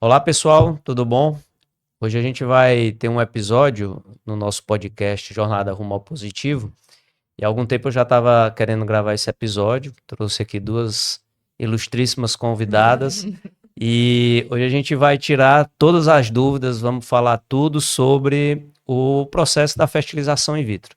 Olá pessoal, tudo bom? Hoje a gente vai ter um episódio no nosso podcast Jornada Rumo ao Positivo. E há algum tempo eu já estava querendo gravar esse episódio, trouxe aqui duas ilustríssimas convidadas e hoje a gente vai tirar todas as dúvidas, vamos falar tudo sobre o processo da fertilização in vitro.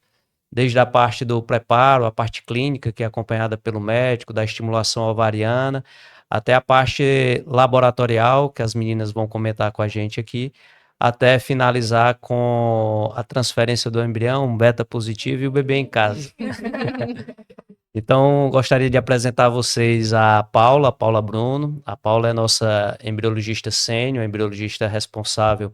Desde a parte do preparo, a parte clínica, que é acompanhada pelo médico, da estimulação ovariana, até a parte laboratorial, que as meninas vão comentar com a gente aqui, até finalizar com a transferência do embrião, um beta positivo e o bebê em casa. Então, gostaria de apresentar a vocês a Paula Bruno. A Paula é nossa embriologista sênior, embriologista responsável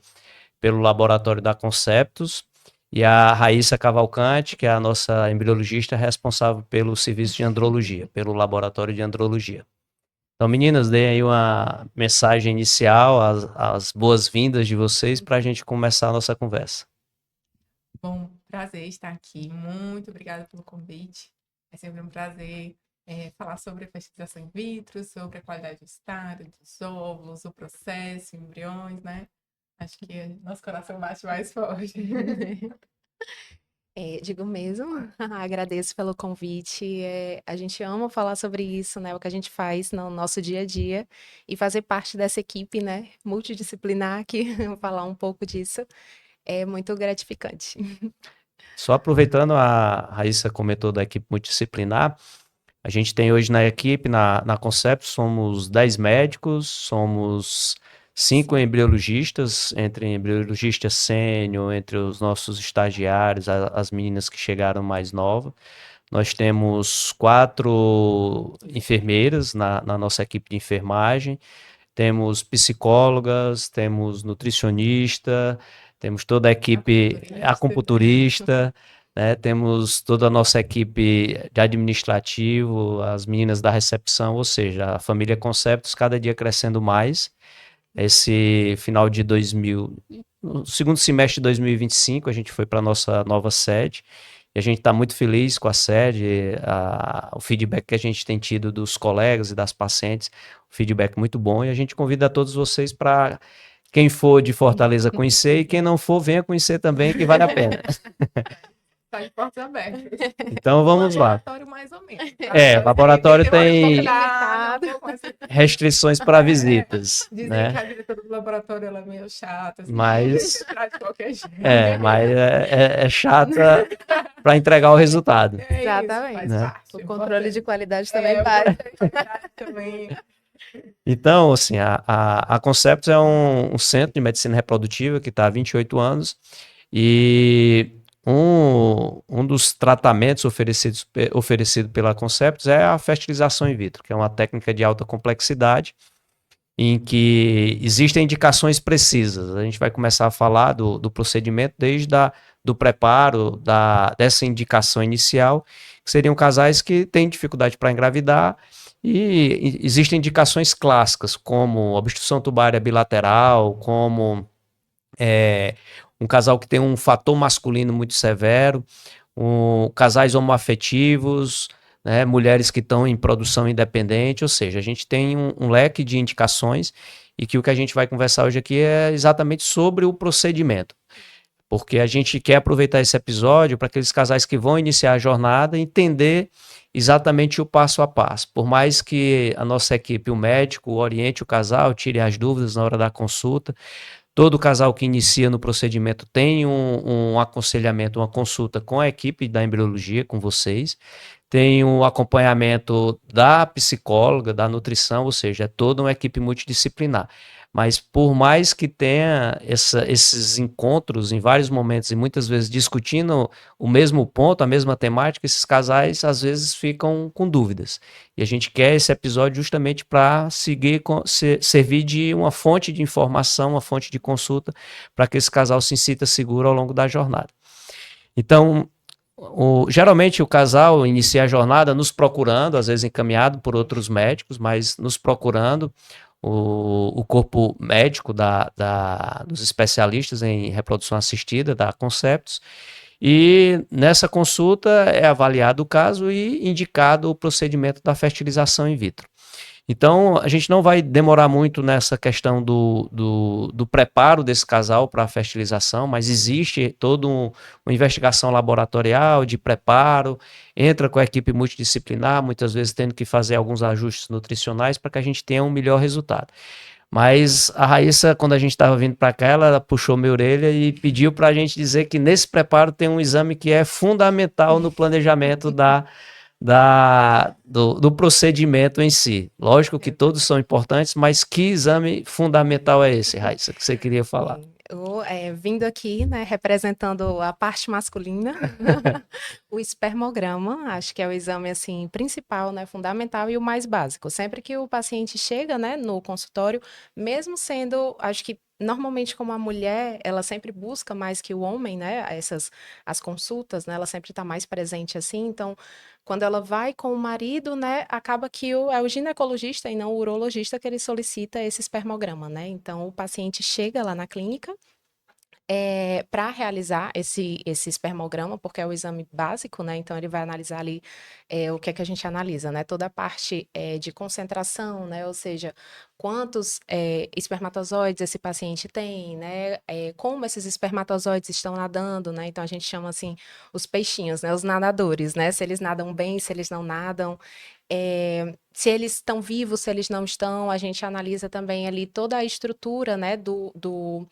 pelo laboratório da Conceptus, e a Raíssa Cavalcante, que é a nossa embriologista responsável pelo serviço de andrologia, pelo laboratório de andrologia. Então, meninas, deem aí uma mensagem inicial, as boas-vindas de vocês para a gente começar a nossa conversa. Bom, prazer estar aqui. Muito obrigada pelo convite. É sempre um prazer falar sobre a fertilização in vitro, sobre a qualidade do estado, dos óvulos, o processo, embriões, né? Acho que nosso coração bate mais forte. Digo mesmo, agradeço pelo convite. A gente ama falar sobre isso, né? O que a gente faz no nosso dia a dia e fazer parte dessa equipe, né? Multidisciplinar que falar um pouco disso é muito gratificante. Só aproveitando, a Raíssa comentou da equipe multidisciplinar, a gente tem hoje na equipe, na Concept, somos 10 médicos, somos 5 embriologistas, entre embriologista sênior, entre os nossos estagiários, as meninas que chegaram mais novas. Nós temos 4 enfermeiras na nossa equipe de enfermagem, temos psicólogas, temos nutricionista, temos toda a equipe acupunturista, né? Temos toda a nossa equipe de administrativo, as meninas da recepção, ou seja, a família Conceptos cada dia crescendo mais. Esse final de no segundo semestre de 2025, a gente foi para a nossa nova sede. E a gente está muito feliz com a sede, o feedback que a gente tem tido dos colegas e das pacientes, feedback muito bom. E a gente convida todos vocês para quem for de Fortaleza conhecer e quem não for, venha conhecer também, que vale a pena. Está de portas abertas. Então vamos lá. Laboratório mais ou menos. Laboratório tem Limitado. restrições para visitas, Dizem né? que a diretora do laboratório ela é meio chata, assim, Mas de qualquer jeito. mas é chata para entregar o resultado. Exatamente. Faz Né? parte. O controle de qualidade também o vai. controle de qualidade também. Então, assim, a Concepts é um centro de medicina reprodutiva que está há 28 anos e um dos tratamentos oferecido pela Concepts é a fertilização in vitro, que é uma técnica de alta complexidade em que existem indicações precisas. A gente vai começar a falar do procedimento desde do preparo dessa indicação inicial, que seriam casais que têm dificuldade para engravidar, e existem indicações clássicas, como obstrução tubária bilateral, como um casal que tem um fator masculino muito severo, casais homoafetivos, né, mulheres que estão em produção independente, ou seja, a gente tem um leque de indicações e que o que a gente vai conversar hoje aqui é exatamente sobre o procedimento. Porque a gente quer aproveitar esse episódio para aqueles casais que vão iniciar a jornada entender exatamente o passo a passo. Por mais que a nossa equipe, o médico, oriente o casal, tire as dúvidas na hora da consulta, todo casal que inicia no procedimento tem um aconselhamento, uma consulta com a equipe da embriologia, com vocês, tem o acompanhamento da psicóloga, da nutrição, ou seja, é toda uma equipe multidisciplinar. Mas por mais que tenha esses encontros em vários momentos e muitas vezes discutindo o mesmo ponto, a mesma temática, esses casais às vezes ficam com dúvidas. E a gente quer esse episódio justamente para servir de uma fonte de informação, uma fonte de consulta, para que esse casal se sinta seguro ao longo da jornada. Então, geralmente o casal inicia a jornada nos procurando, às vezes encaminhado por outros médicos, mas nos procurando o corpo médico dos especialistas em reprodução assistida, da Conceptos, e nessa consulta é avaliado o caso e indicado o procedimento da fertilização in vitro. Então, a gente não vai demorar muito nessa questão do preparo desse casal para a fertilização, mas existe toda uma investigação laboratorial de preparo, entra com a equipe multidisciplinar, muitas vezes tendo que fazer alguns ajustes nutricionais para que a gente tenha um melhor resultado. Mas a Raíssa, quando a gente estava vindo para cá, ela puxou minha orelha e pediu para a gente dizer que nesse preparo tem um exame que é fundamental no planejamento do procedimento em si. Lógico que todos são importantes, mas que exame fundamental é esse, Raíssa, que você queria falar? Vindo aqui, né, representando a parte masculina, o espermograma, acho que é o exame, assim, principal, né, fundamental e o mais básico. Sempre que o paciente chega, né, no consultório, mesmo sendo, acho que normalmente como a mulher, ela sempre busca mais que o homem, né, as consultas, né, ela sempre está mais presente assim, então, quando ela vai com o marido, né, acaba que é o ginecologista e não o urologista que ele solicita esse espermograma, né, então o paciente chega lá na clínica, para realizar esse espermograma, porque é o exame básico, né? Então ele vai analisar ali o que é que a gente analisa, né? Toda a parte de concentração, né? Ou seja, quantos espermatozoides esse paciente tem, né? Como esses espermatozoides estão nadando, né? Então a gente chama assim os peixinhos, né? Os nadadores, né? Se eles nadam bem, se eles não nadam. Se eles estão vivos, se eles não estão, a gente analisa também ali toda a estrutura, né, do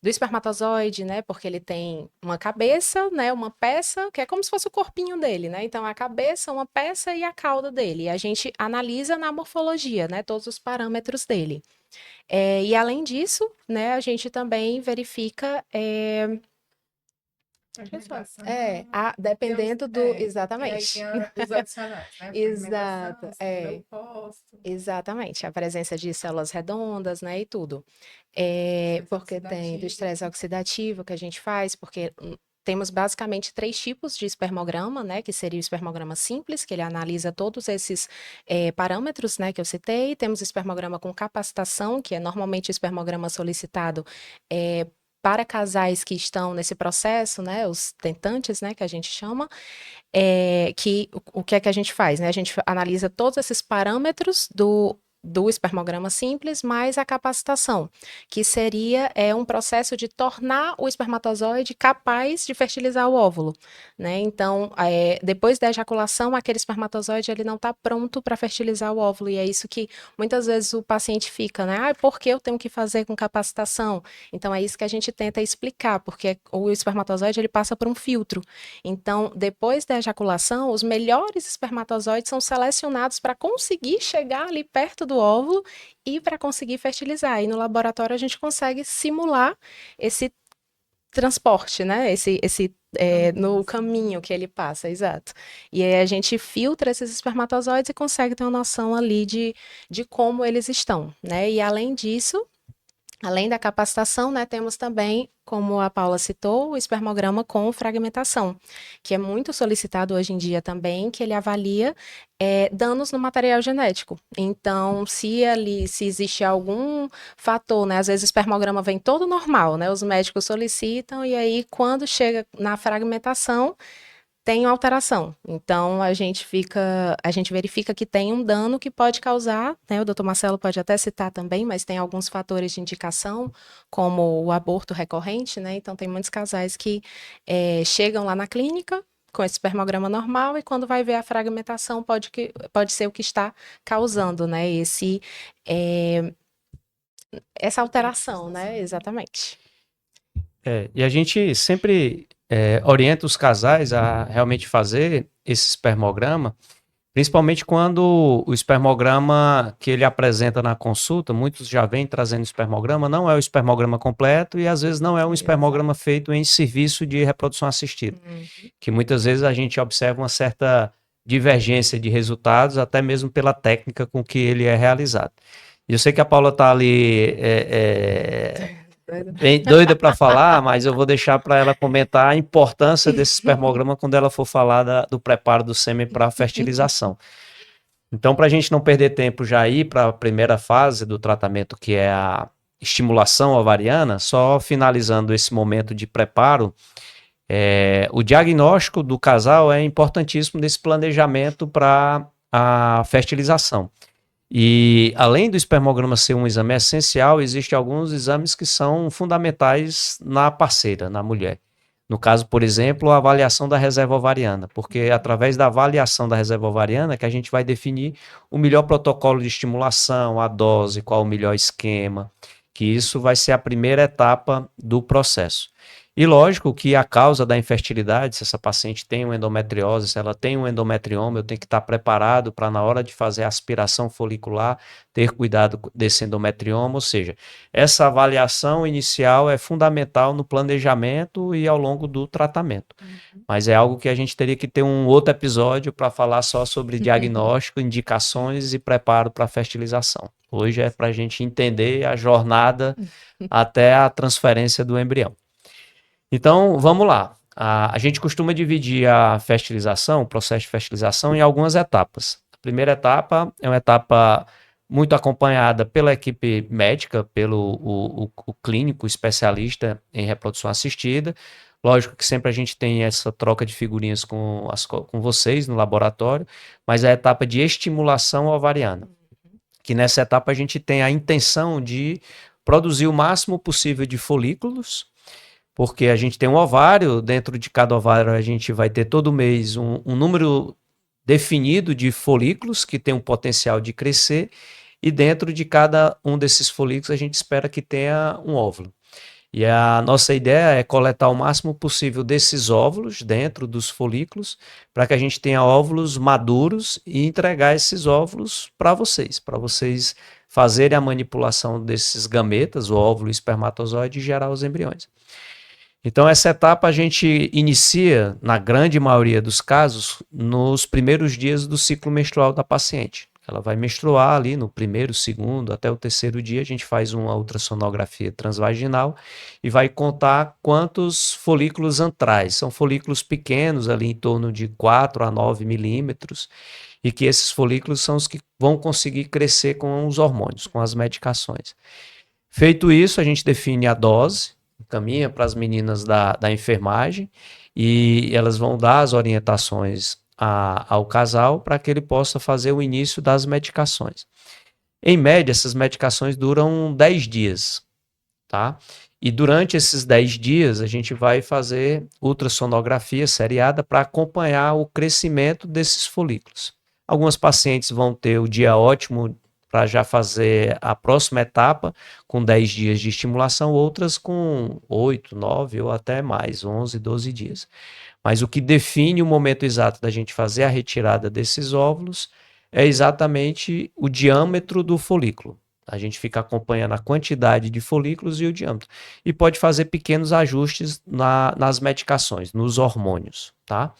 espermatozoide, né? Porque ele tem uma cabeça, né? Uma peça, que é como se fosse o corpinho dele, né? Então, a cabeça, uma peça e a cauda dele. E a gente analisa na morfologia, né? Todos os parâmetros dele. E além disso, né? A gente também verifica. Dependendo do. Exatamente. E aí tem os adicionais, né? Exato. Posto. Exatamente. A presença de células redondas, né? E tudo. Porque tem do estresse oxidativo que a gente faz, porque temos basicamente 3 tipos de espermograma, né? Que seria o espermograma simples, que ele analisa todos esses parâmetros, né? Que eu citei. Temos o espermograma com capacitação, que é normalmente o espermograma solicitado para casais que estão nesse processo, né? Os tentantes, né? Que a gente chama. O que é que a gente faz, né? A gente analisa todos esses parâmetros do espermograma simples, mais a capacitação, que seria um processo de tornar o espermatozoide capaz de fertilizar o óvulo, né? Então, depois da ejaculação, aquele espermatozoide ele não está pronto para fertilizar o óvulo, e é isso que muitas vezes o paciente fica, né? Por que eu tenho que fazer com capacitação? Então, é isso que a gente tenta explicar, porque o espermatozoide ele passa por um filtro. Então, depois da ejaculação, os melhores espermatozoides são selecionados para conseguir chegar ali perto do óvulo e para conseguir fertilizar. E no laboratório a gente consegue simular esse transporte, né? No caminho que ele passa, exato. E aí a gente filtra esses espermatozoides e consegue ter uma noção ali de como eles estão, né? E além disso, além da capacitação, né, temos também, como a Paula citou, o espermograma com fragmentação, que é muito solicitado hoje em dia também, que ele avalia danos no material genético. Então, se existe algum fator, né, às vezes o espermograma vem todo normal, né, os médicos solicitam, e aí quando chega na fragmentação, tem alteração. Então, a gente verifica que tem um dano que pode causar, né? O doutor Marcelo pode até citar também, mas tem alguns fatores de indicação, como o aborto recorrente, né? Então, tem muitos casais que chegam lá na clínica com esse espermograma normal e quando vai ver a fragmentação pode ser o que está causando, né? Essa alteração, né? Exatamente. E a gente sempre orienta os casais a realmente fazer esse espermograma, principalmente quando o espermograma que ele apresenta na consulta, muitos já vêm trazendo espermograma, não é o espermograma completo e às vezes não é um espermograma feito em serviço de reprodução assistida, que muitas vezes a gente observa uma certa divergência de resultados, até mesmo pela técnica com que ele é realizado. E eu sei que a Paula está ali bem doida para falar, mas eu vou deixar para ela comentar a importância desse espermograma quando ela for falar do preparo do sêmen para fertilização. Então, para a gente não perder tempo já ir para a primeira fase do tratamento, que é a estimulação ovariana, só finalizando esse momento de preparo, o diagnóstico do casal é importantíssimo nesse planejamento para a fertilização. E além do espermograma ser um exame essencial, existem alguns exames que são fundamentais na parceira, na mulher. No caso, por exemplo, a avaliação da reserva ovariana, porque é através da avaliação da reserva ovariana que a gente vai definir o melhor protocolo de estimulação, a dose, qual o melhor esquema, que isso vai ser a primeira etapa do processo. E lógico que a causa da infertilidade, se essa paciente tem uma endometriose, se ela tem um endometrioma, eu tenho que estar preparado para, na hora de fazer a aspiração folicular, ter cuidado desse endometrioma. Ou seja, essa avaliação inicial é fundamental no planejamento e ao longo do tratamento. Mas é algo que a gente teria que ter um outro episódio para falar só sobre diagnóstico, indicações e preparo para a fertilização. Hoje é para a gente entender a jornada até a transferência do embrião. Então, vamos lá. A gente costuma dividir a fertilização, o processo de fertilização, em algumas etapas. A primeira etapa é uma etapa muito acompanhada pela equipe médica, pelo o clínico especialista em reprodução assistida. Lógico que sempre a gente tem essa troca de figurinhas com vocês no laboratório, mas é a etapa de estimulação ovariana, que nessa etapa a gente tem a intenção de produzir o máximo possível de folículos, porque a gente tem um ovário, dentro de cada ovário a gente vai ter todo mês um número definido de folículos que tem um potencial de crescer, e dentro de cada um desses folículos a gente espera que tenha um óvulo. E a nossa ideia é coletar o máximo possível desses óvulos dentro dos folículos, para que a gente tenha óvulos maduros e entregar esses óvulos para vocês fazerem a manipulação desses gametas, o óvulo e o espermatozoide, e gerar os embriões. Então, essa etapa a gente inicia, na grande maioria dos casos, nos primeiros dias do ciclo menstrual da paciente. Ela vai menstruar ali no primeiro, segundo, até o terceiro dia, a gente faz uma ultrassonografia transvaginal e vai contar quantos folículos antrais. São folículos pequenos, ali em torno de 4 a 9 milímetros, e que esses folículos são os que vão conseguir crescer com os hormônios, com as medicações. Feito isso, a gente define a dose, encaminha para as meninas da enfermagem, e elas vão dar as orientações ao casal para que ele possa fazer o início das medicações. Em média, essas medicações duram 10 dias, tá? E durante esses 10 dias, a gente vai fazer ultrassonografia seriada para acompanhar o crescimento desses folículos. Algumas pacientes vão ter o dia ótimo para já fazer a próxima etapa com 10 dias de estimulação, outras com 8, 9 ou até mais, 11, 12 dias. Mas o que define o momento exato da gente fazer a retirada desses óvulos é exatamente o diâmetro do folículo. A gente fica acompanhando a quantidade de folículos e o diâmetro. E pode fazer pequenos ajustes nas medicações, nos hormônios, tá?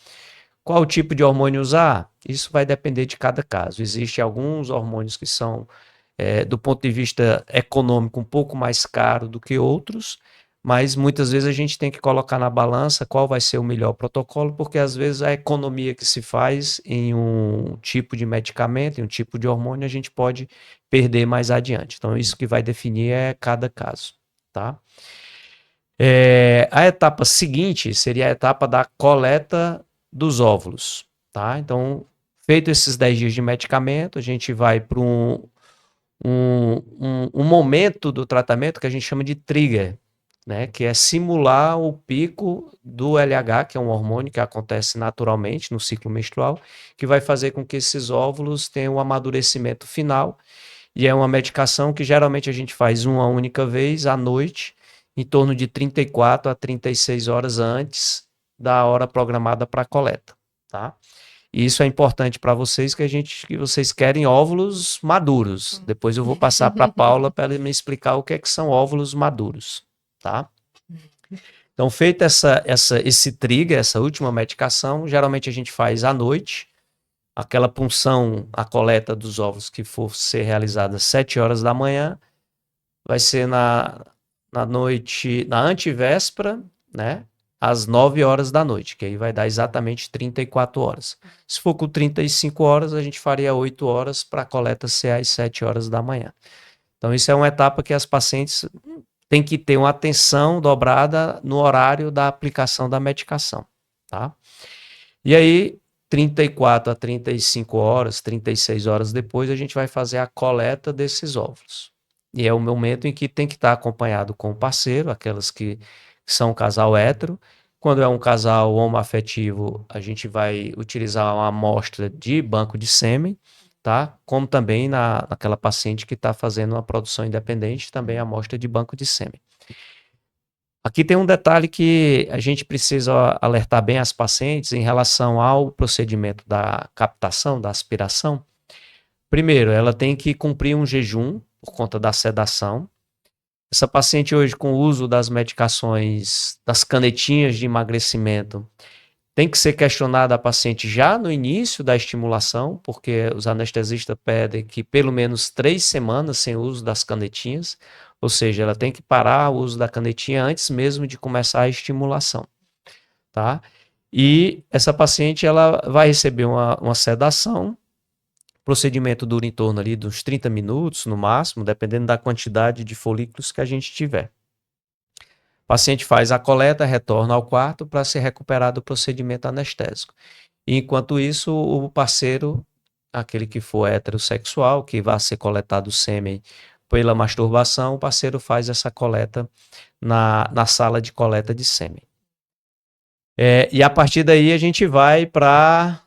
Qual o tipo de hormônio usar? Isso vai depender de cada caso. Existem alguns hormônios que são, do ponto de vista econômico, um pouco mais caro do que outros, mas muitas vezes a gente tem que colocar na balança qual vai ser o melhor protocolo, porque às vezes a economia que se faz em um tipo de medicamento, em um tipo de hormônio, a gente pode perder mais adiante. Então, isso que vai definir é cada caso, tá? A etapa seguinte seria a etapa da coleta dos óvulos, tá? Então, feito esses 10 dias de medicamento, a gente vai para um momento do tratamento que a gente chama de trigger, né? Que é simular o pico do LH, que é um hormônio que acontece naturalmente no ciclo menstrual, que vai fazer com que esses óvulos tenham um amadurecimento final, e é uma medicação que geralmente a gente faz uma única vez à noite, em torno de 34 a 36 horas antes da hora programada para a coleta, tá? E isso é importante para vocês, que vocês querem óvulos maduros. Depois eu vou passar para a Paula para ela me explicar o que são óvulos maduros, tá? Então, feito esse trigger, essa última medicação, geralmente a gente faz à noite, aquela punção, a coleta dos óvulos que for ser realizada às 7 horas da manhã, vai ser na noite, na antivéspera, né? Às 9 horas da noite, que aí vai dar exatamente 34 horas. Se for com 35 horas, a gente faria 8 horas para a coleta ser às 7 horas da manhã. Então, isso é uma etapa que as pacientes têm que ter uma atenção dobrada no horário da aplicação da medicação, tá? E aí, 34 a 35 horas, 36 horas depois, a gente vai fazer a coleta desses óvulos. E é o momento em que tem que estar acompanhado com o parceiro, aquelas que são um casal hétero. Quando é um casal homoafetivo, a gente vai utilizar uma amostra de banco de sêmen, tá? Como também naquela paciente que está fazendo uma produção independente, também a amostra de banco de sêmen. Aqui tem um detalhe que a gente precisa alertar bem as pacientes em relação ao procedimento da captação, da aspiração. Primeiro, ela tem que cumprir um jejum por conta da sedação. Essa paciente hoje, com o uso das medicações, das canetinhas de emagrecimento, tem que ser questionada a paciente já no início da estimulação, porque os anestesistas pedem que pelo menos 3 semanas sem o uso das canetinhas, ou seja, ela tem que parar o uso da canetinha antes mesmo de começar a estimulação, tá? E essa paciente ela vai receber uma sedação. O procedimento dura em torno ali dos 30 minutos no máximo, dependendo da quantidade de folículos que a gente tiver. O paciente faz a coleta, retorna ao quarto para se recuperar do procedimento anestésico. E, enquanto isso, o parceiro, aquele que for heterossexual, que vai ser coletado o sêmen pela masturbação, o parceiro faz essa coleta na sala de coleta de sêmen. E a partir daí a gente vai para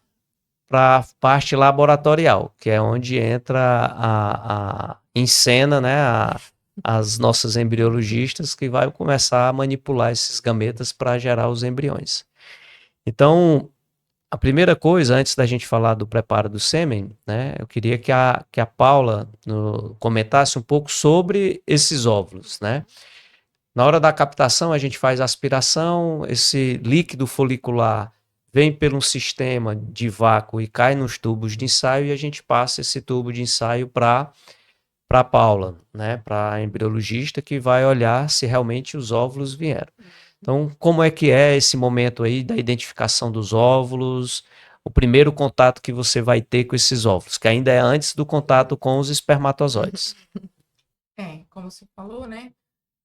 a parte laboratorial, que é onde entra em cena, né, as nossas embriologistas que vai começar a manipular esses gametas para gerar os embriões. Então, a primeira coisa, antes da gente falar do preparo do sêmen, né, eu queria que a Paula comentasse um pouco sobre esses óvulos, né? Na hora da captação, a gente faz a aspiração, esse líquido folicular vem pelo sistema de vácuo e cai nos tubos de ensaio e a gente passa esse tubo de ensaio para a Paula, né, para a embriologista que vai olhar se realmente os óvulos vieram. Então, como é que é esse momento aí da identificação dos óvulos, o primeiro contato que você vai ter com esses óvulos, que ainda é antes do contato com os espermatozoides? Como você falou, né?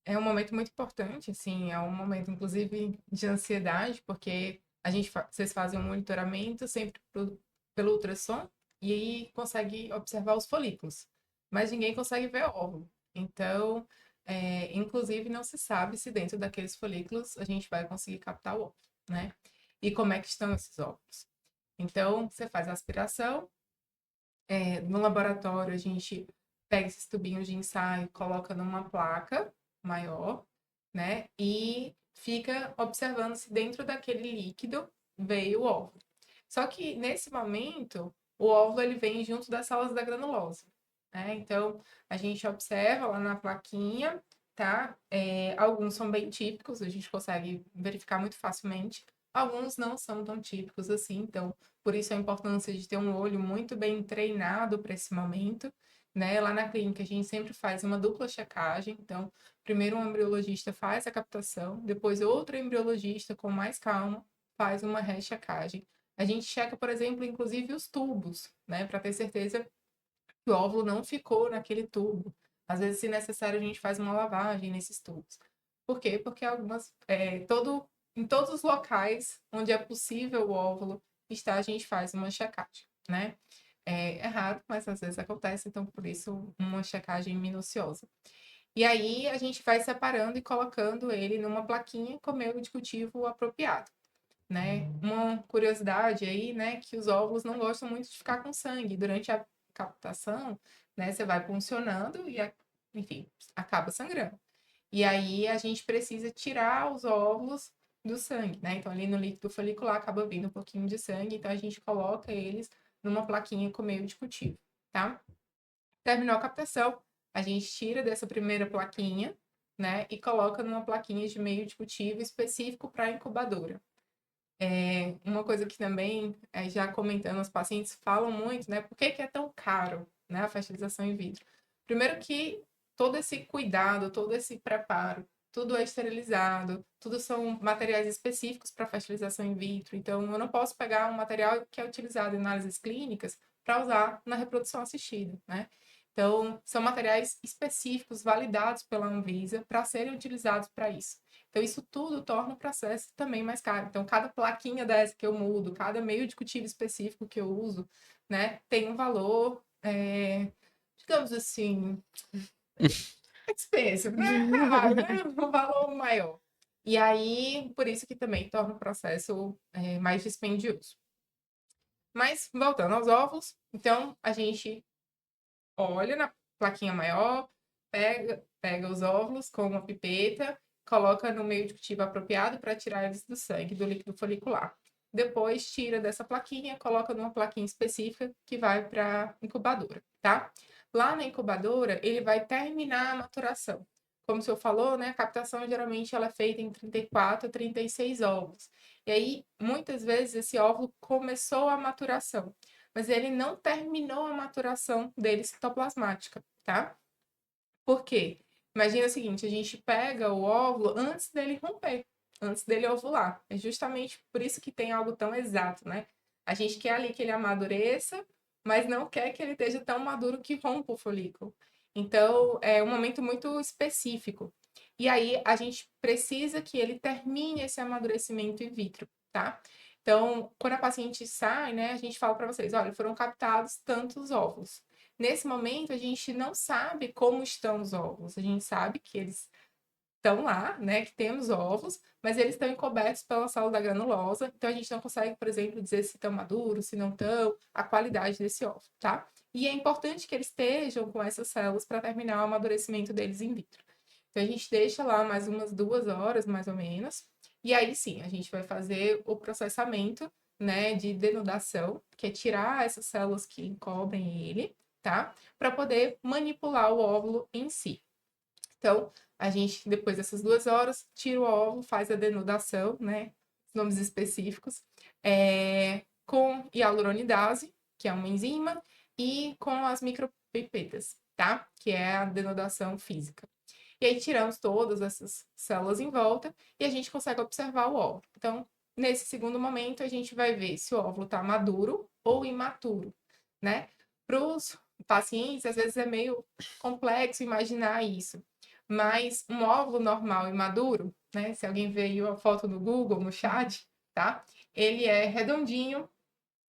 É um momento muito importante, assim, é um momento, inclusive, de ansiedade, porque vocês fazem um monitoramento sempre pelo ultrassom e aí consegue observar os folículos, mas ninguém consegue ver o óvulo. Então, inclusive, não se sabe se dentro daqueles folículos a gente vai conseguir captar o óvulo, né? E como é que estão esses óvulos. Então, você faz a aspiração, no laboratório a gente pega esses tubinhos de ensaio, coloca numa placa maior, né? E fica observando se dentro daquele líquido veio o óvulo. Só que nesse momento, o óvulo ele vem junto das células da granulose, né? Então, a gente observa lá na plaquinha, tá? Alguns são bem típicos, a gente consegue verificar muito facilmente. Alguns não são tão típicos assim, então, por isso a importância de ter um olho muito bem treinado para esse momento, né? Lá na clínica a gente sempre faz uma dupla checagem, então, primeiro um embriologista faz a captação, depois outro embriologista com mais calma faz uma rechecagem. A gente checa, por exemplo, inclusive os tubos, né, para ter certeza que o óvulo não ficou naquele tubo. Às vezes, se necessário, a gente faz uma lavagem nesses tubos. Por quê? Porque em todos os locais onde é possível o óvulo estar, a gente faz uma checagem, né? É raro, mas às vezes acontece, então por isso uma checagem minuciosa. E aí a gente vai separando e colocando ele numa plaquinha com meio de cultivo apropriado, né? Uma curiosidade aí, né, que os óvulos não gostam muito de ficar com sangue. Durante a captação, né, você vai funcionando e, enfim, acaba sangrando. E aí a gente precisa tirar os óvulos do sangue, né? Então ali no líquido folicular acaba vindo um pouquinho de sangue, então a gente coloca eles numa plaquinha com meio de cultivo, tá? Terminou a captação, a gente tira dessa primeira plaquinha, né, e coloca numa plaquinha de meio de cultivo específico para a incubadora. Uma coisa que também, já comentando, os pacientes falam muito, né? Por que que é tão caro, né, a fertilização in vitro? Primeiro que todo esse cuidado, todo esse preparo, tudo é esterilizado, tudo são materiais específicos para fertilização in vitro. Então, eu não posso pegar um material que é utilizado em análises clínicas para usar na reprodução assistida, né? Então, são materiais específicos, validados pela Anvisa, para serem utilizados para isso. Então, isso tudo torna o processo também mais caro. Então, cada plaquinha dessa que eu mudo, cada meio de cultivo específico que eu uso, né, tem um valor, digamos assim, expensive, né? Caro, né? Um valor maior. E aí, por isso que também torna o processo mais dispendioso. Mas, voltando aos ovos, então, a gente olha na plaquinha maior, pega os óvulos com uma pipeta, coloca no meio de cultivo apropriado para tirar eles do sangue, do líquido folicular. Depois tira dessa plaquinha, coloca numa plaquinha específica que vai para a incubadora, tá? Lá na incubadora, ele vai terminar a maturação. Como o senhor falou, né, a captação geralmente ela é feita em 34 a 36 ovos. E aí, muitas vezes, esse óvulo começou a maturação, mas ele não terminou a maturação dele citoplasmática, tá? Por quê? Imagina o seguinte, a gente pega o óvulo antes dele romper, antes dele ovular. É justamente por isso que tem algo tão exato, né? A gente quer ali que ele amadureça, mas não quer que ele esteja tão maduro que rompa o folículo. Então, é um momento muito específico. E aí, a gente precisa que ele termine esse amadurecimento in vitro, tá? Então, quando a paciente sai, né, a gente fala para vocês, olha, foram captados tantos óvulos. Nesse momento, a gente não sabe como estão os óvulos. A gente sabe que eles estão lá, né, que temos óvulos, mas eles estão encobertos pela célula granulosa. Então, a gente não consegue, por exemplo, dizer se estão maduros, se não estão, a qualidade desse óvulo, tá? E é importante que eles estejam com essas células para terminar o amadurecimento deles in vitro. Então, a gente deixa lá mais umas 2 horas, mais ou menos. E aí, sim, a gente vai fazer o processamento, né, de denudação, que é tirar essas células que encobrem ele, tá? Para poder manipular o óvulo em si. Então, a gente, depois dessas 2 horas, tira o óvulo, faz a denudação, né? Nomes específicos, com hialuronidase, que é uma enzima, e com as micropipetas, tá? Que é a denudação física. E aí tiramos todas essas células em volta e a gente consegue observar o óvulo. Então, nesse segundo momento, a gente vai ver se o óvulo está maduro ou imaturo, né? Para os pacientes, às vezes é meio complexo imaginar isso. Mas um óvulo normal e maduro, né? Se alguém veio a foto no Google, no chat, tá? Ele é redondinho,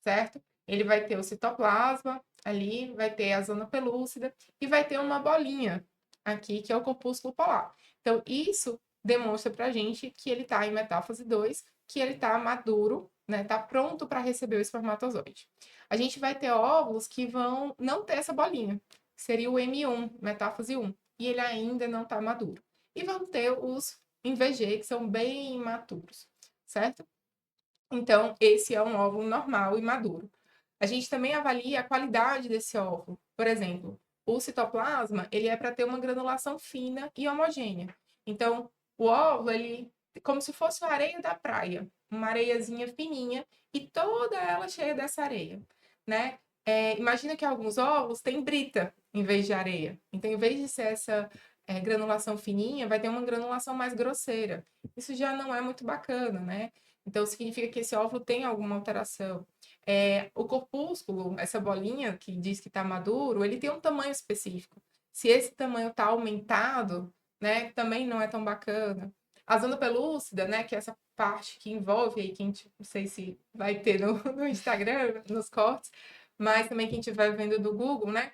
certo? Ele vai ter o citoplasma ali, vai ter a zona pelúcida e vai ter uma bolinha aqui, que é o corpúsculo polar. Então, isso demonstra pra gente que ele está em metáfase 2, que ele está maduro, né? Está pronto para receber o espermatozoide. A gente vai ter óvulos que vão não ter essa bolinha, que seria o M1, metáfase 1, e ele ainda não está maduro. E vão ter os em VG, que são bem imaturos, certo? Então, esse é um óvulo normal e maduro. A gente também avalia a qualidade desse óvulo. Por exemplo, o citoplasma, ele é para ter uma granulação fina e homogênea. Então, o óvulo, ele como se fosse a areia da praia, uma areiazinha fininha e toda ela cheia dessa areia, né? Imagina que alguns óvulos têm brita em vez de areia. Então, em vez de ser essa granulação fininha, vai ter uma granulação mais grosseira. Isso já não é muito bacana, né? Então, significa que esse óvulo tem alguma alteração. O corpúsculo, essa bolinha que diz que está maduro, ele tem um tamanho específico. Se esse tamanho está aumentado, né, também não é tão bacana. A zona pelúcida, né, que é essa parte que envolve aí, quem não sei se vai ter no Instagram, nos cortes, mas também quem estiver vendo do Google, né,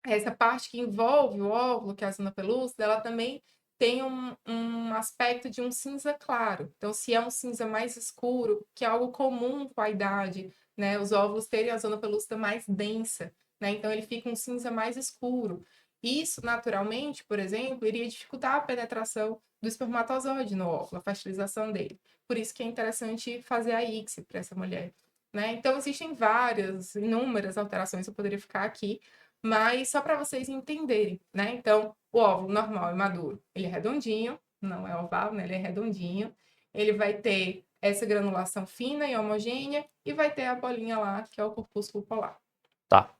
essa parte que envolve o óvulo, que é a zona pelúcida, ela também tem um aspecto de um cinza claro. Então, se é um cinza mais escuro, que é algo comum com a idade, né? Os óvulos terem a zona pelúcida mais densa, né? Então, ele fica um cinza mais escuro. Isso, naturalmente, por exemplo, iria dificultar a penetração do espermatozoide no óvulo, a fertilização dele. Por isso que é interessante fazer a ICSI para essa mulher, né? Então, existem várias, inúmeras alterações, eu poderia ficar aqui, mas só para vocês entenderem, né? Então, o óvulo normal e maduro, ele é redondinho, não é oval, né? Ele é redondinho. Ele vai ter essa granulação fina e homogênea e vai ter a bolinha lá, que é o corpúsculo polar. Tá.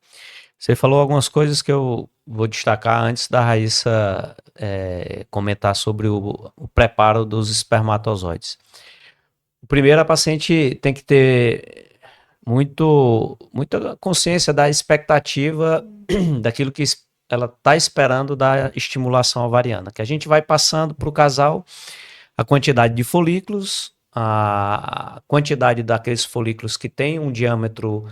Você falou algumas coisas que eu vou destacar antes da Raíssa comentar sobre o preparo dos espermatozoides. Primeiro, a paciente tem que ter muita consciência da expectativa daquilo que ela está esperando da estimulação ovariana, que a gente vai passando para o casal a quantidade de folículos, a quantidade daqueles folículos que tem um diâmetro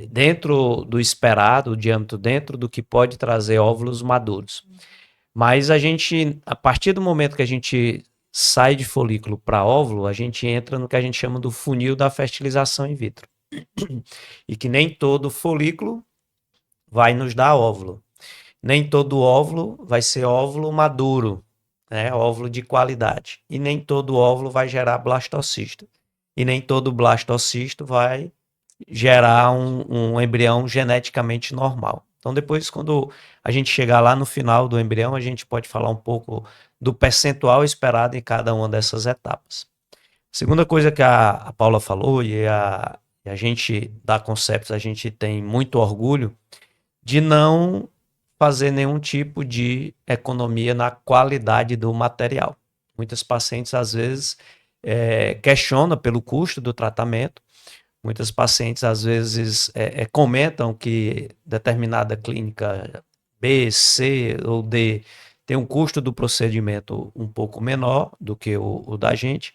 dentro do esperado, o diâmetro dentro do que pode trazer óvulos maduros. Mas a gente, a partir do momento que a gente sai de folículo para óvulo, a gente entra no que a gente chama do funil da fertilização in vitro. E que nem todo folículo vai nos dar óvulo. Nem todo óvulo vai ser óvulo maduro, né? Óvulo de qualidade. E nem todo óvulo vai gerar blastocisto. E nem todo blastocisto vai gerar um embrião geneticamente normal. Então, depois, quando a gente chegar lá no final do embrião, a gente pode falar um pouco do percentual esperado em cada uma dessas etapas. Segunda coisa que a Paula falou, e a gente da Concepts, a gente tem muito orgulho de não fazer nenhum tipo de economia na qualidade do material. Muitas pacientes, às vezes, questionam pelo custo do tratamento. Muitas pacientes, às vezes, comentam que determinada clínica B, C ou D tem um custo do procedimento um pouco menor do que o da gente,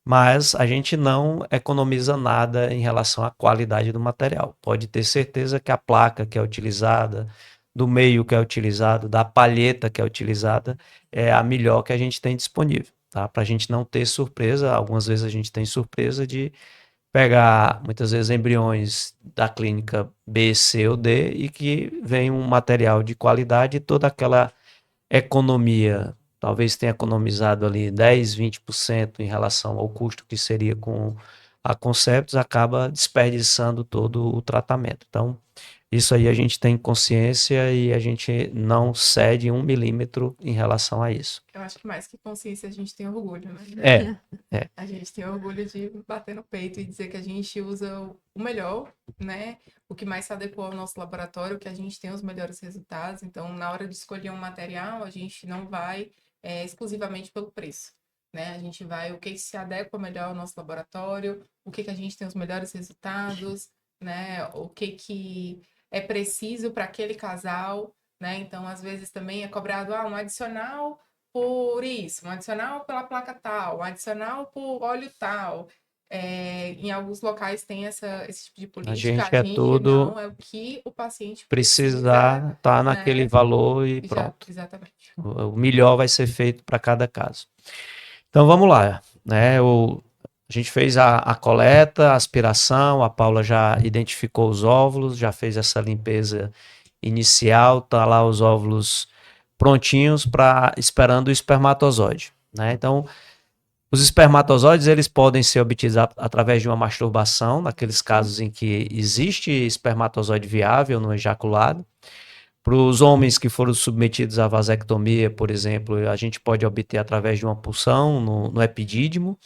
mas a gente não economiza nada em relação à qualidade do material. Pode ter certeza que a placa que é utilizada, do meio que é utilizado, da palheta que é utilizada, é a melhor que a gente tem disponível, tá? Para a gente não ter surpresa, algumas vezes a gente tem surpresa de pegar, muitas vezes, embriões da clínica B, C ou D e que vem um material de qualidade e toda aquela economia, talvez tenha economizado ali 10, 20% em relação ao custo que seria com a Concepts, acaba desperdiçando todo o tratamento. Então, isso aí a gente tem consciência e a gente não cede 1 milímetro em relação a isso. Eu acho que mais que consciência a gente tem orgulho, né? A gente tem orgulho de bater no peito e dizer que a gente usa o melhor, né? O que mais se adequa ao nosso laboratório, que a gente tem os melhores resultados. Então, na hora de escolher um material, a gente não vai exclusivamente pelo preço, né? A gente vai o que se adequa melhor ao nosso laboratório, o que a gente tem os melhores resultados, né? O que é preciso para aquele casal, né? Então, às vezes também é cobrado um adicional por isso, um adicional pela placa tal, um adicional por óleo tal. Em alguns locais tem esse tipo de política. A gente é tudo não, é o que o paciente precisar estar naquele valor e pronto. Exatamente. O melhor vai ser feito para cada caso. Então vamos lá, né? A gente fez a coleta, a aspiração, a Paula já identificou os óvulos, já fez essa limpeza inicial, tá lá os óvulos prontinhos para esperando o espermatozoide, né? Então, os espermatozoides eles podem ser obtidos através de uma masturbação, naqueles casos em que existe espermatozoide viável no ejaculado. Para os homens que foram submetidos à vasectomia, por exemplo, a gente pode obter através de uma punção no epidídimo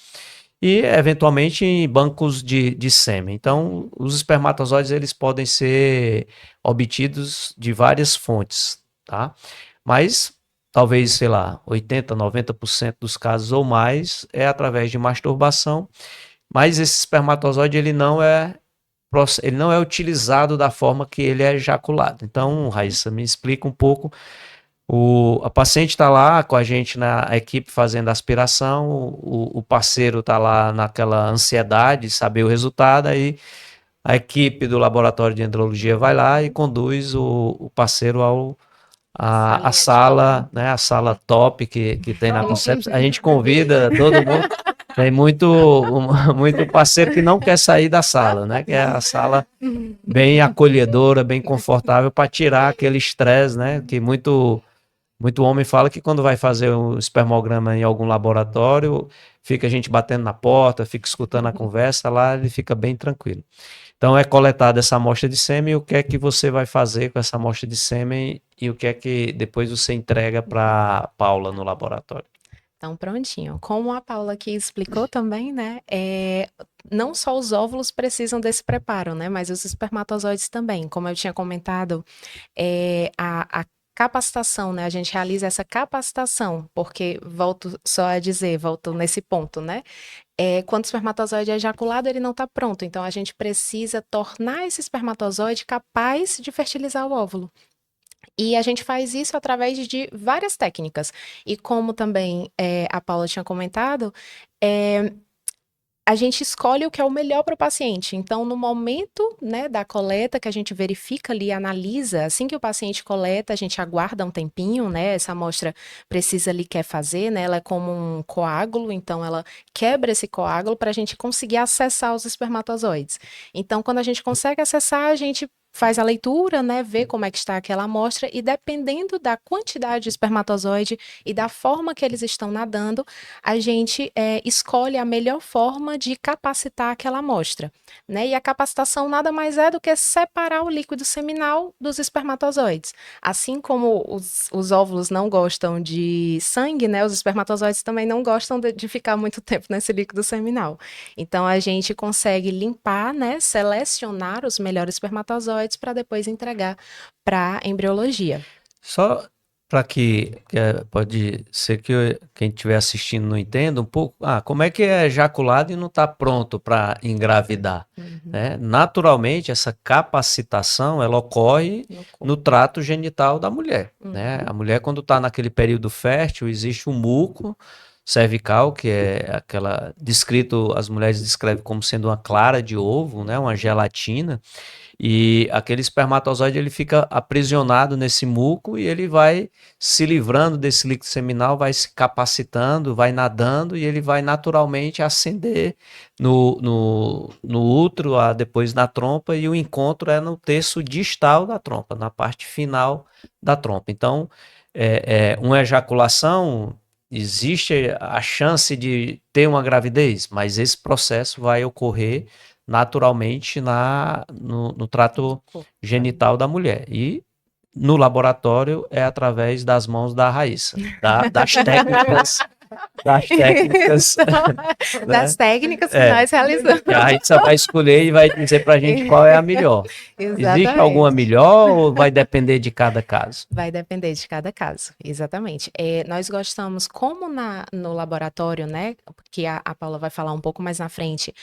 e, eventualmente, em bancos de sêmen. Então, os espermatozoides eles podem ser obtidos de várias fontes, tá? Mas, talvez, sei lá, 80%, 90% dos casos ou mais é através de masturbação, mas esse espermatozoide ele não é utilizado da forma que ele é ejaculado. Então, Raíssa, me explica um pouco. A paciente está lá com a gente na equipe fazendo a aspiração, o parceiro está lá naquela ansiedade de saber o resultado, aí a equipe do laboratório de andrologia vai lá e conduz o parceiro à sala, né, a sala top que tem na Concepts. A gente convida todo mundo. Tem muito parceiro que não quer sair da sala, né? Que é a sala bem acolhedora, bem confortável para tirar aquele estresse, né? Que muito homem fala que quando vai fazer um espermograma em algum laboratório, fica a gente batendo na porta, fica escutando a conversa, lá ele fica bem tranquilo. Então é coletada essa amostra de sêmen, o que é que você vai fazer com essa amostra de sêmen e o que é que depois você entrega para Paula no laboratório? Então, prontinho. Como a Paula aqui explicou também, né? Não só os óvulos precisam desse preparo, né? Mas os espermatozoides também. Como eu tinha comentado, a capacitação, né? A gente realiza essa capacitação, porque volto só a dizer, volto nesse ponto, né? Quando o espermatozoide é ejaculado, ele não está pronto. Então, a gente precisa tornar esse espermatozoide capaz de fertilizar o óvulo. E a gente faz isso através de várias técnicas. E como também a Paula tinha comentado, é, a gente escolhe o que é o melhor para o paciente. Então, no momento, né, da coleta, que a gente verifica ali, analisa, assim que o paciente coleta, a gente aguarda um tempinho, né? Essa amostra precisa ali, quer fazer, né? Ela é como um coágulo, então ela quebra esse coágulo para a gente conseguir acessar os espermatozoides. Então, quando a gente consegue acessar, a gente faz a leitura, né, vê como é que está aquela amostra e dependendo da quantidade de espermatozoide e da forma que eles estão nadando, a gente escolhe a melhor forma de capacitar aquela amostra, né? E a capacitação nada mais é do que separar o líquido seminal dos espermatozoides. Assim como os óvulos não gostam de sangue, né? Os espermatozoides também não gostam de ficar muito tempo nesse líquido seminal. Então a gente consegue limpar, né? Selecionar os melhores espermatozoides para depois entregar para embriologia. Só para pode ser que quem estiver assistindo não entenda um pouco, como é que é ejaculado e não está pronto para engravidar, né? Naturalmente, essa capacitação, ela ocorre no trato genital da mulher, né? A mulher, quando está naquele período fértil, existe um muco cervical, que é as mulheres descrevem como sendo uma clara de ovo, né? Uma gelatina, e aquele espermatozoide ele fica aprisionado nesse muco e ele vai se livrando desse líquido seminal, vai se capacitando, vai nadando e ele vai naturalmente ascender no útero, depois na trompa, e o encontro é no terço distal da trompa, na parte final da trompa. Então, uma ejaculação, existe a chance de ter uma gravidez, mas esse processo vai ocorrer naturalmente no trato genital da mulher. E no laboratório é através das mãos da Raíssa, das técnicas, Das né? técnicas que nós realizamos. Que a Raíssa vai escolher e vai dizer para a gente qual é a melhor. Existe alguma Exatamente. melhor ou vai depender de cada caso? Vai depender de cada caso, exatamente. Nós gostamos, como no laboratório, né, que a Paula vai falar um pouco mais na frente,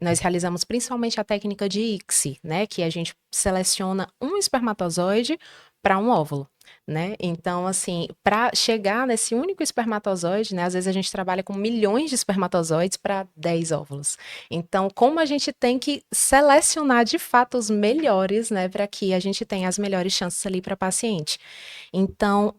nós realizamos principalmente a técnica de ICSI, né, que a gente seleciona um espermatozoide para um óvulo, né? Então, assim, para chegar nesse único espermatozoide, né, às vezes a gente trabalha com milhões de espermatozoides para 10 óvulos. Então, como a gente tem que selecionar de fato os melhores, né, para que a gente tenha as melhores chances ali para paciente. Então,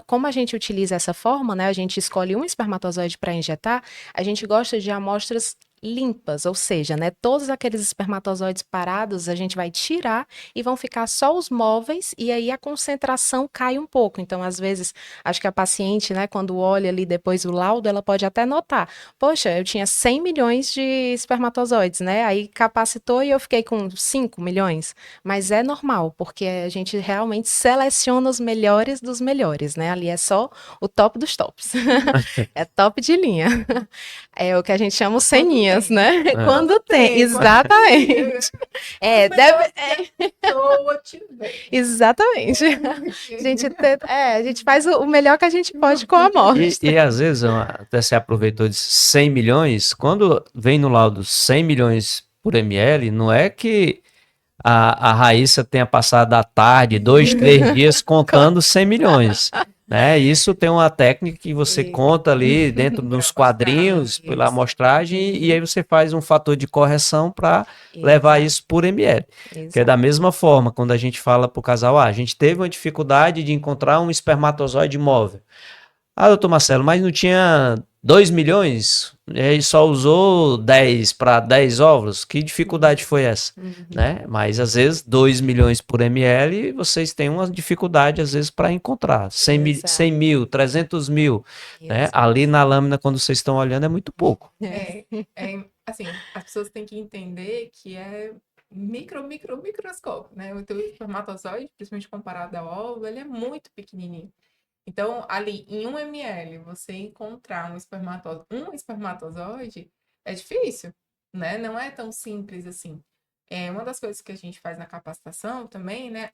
como a gente utiliza essa forma, né, a gente escolhe um espermatozoide para injetar, a gente gosta de amostras limpas, ou seja, né, todos aqueles espermatozoides parados a gente vai tirar e vão ficar só os móveis e aí a concentração cai um pouco. Então, às vezes, acho que a paciente, né, quando olha ali depois o laudo, ela pode até notar, poxa, eu tinha 100 milhões de espermatozoides, né, aí capacitou e eu fiquei com 5 milhões, mas é normal, porque a gente realmente seleciona os melhores dos melhores, né, ali é só o top dos tops, é top de linha. É o que a gente chama os ceninhas, né? Quando tem, exatamente. Exatamente. A gente faz o melhor que a gente pode com a amostra. E às vezes, até você aproveitou de 100 milhões, quando vem no laudo 100 milhões por ml, não é que a Raíssa tenha passado a tarde, 2, 3 dias contando 100 milhões. Né? Isso tem uma técnica que você conta ali dentro dos quadrinhos, pela amostragem, e aí você faz um fator de correção para levar isso por ml. Que é da mesma forma, quando a gente fala para o casal, a gente teve uma dificuldade de encontrar um espermatozoide móvel. Doutor Marcelo, mas não tinha 2 milhões? E só usou 10 para 10 óvulos? Que dificuldade foi essa? Né? Mas às vezes 2 milhões por ml, vocês têm uma dificuldade às vezes para encontrar. 100 mil, 300 mil. Né? Ali na lâmina, quando vocês estão olhando, é muito pouco. Assim, as pessoas têm que entender que é microscópio, né? O teu espermatozoide, principalmente comparado ao óvulo, ele é muito pequenininho. Então, ali em 1 ml, você encontrar um espermatozoide é difícil, né? Não é tão simples assim. Uma das coisas que a gente faz na capacitação também, né?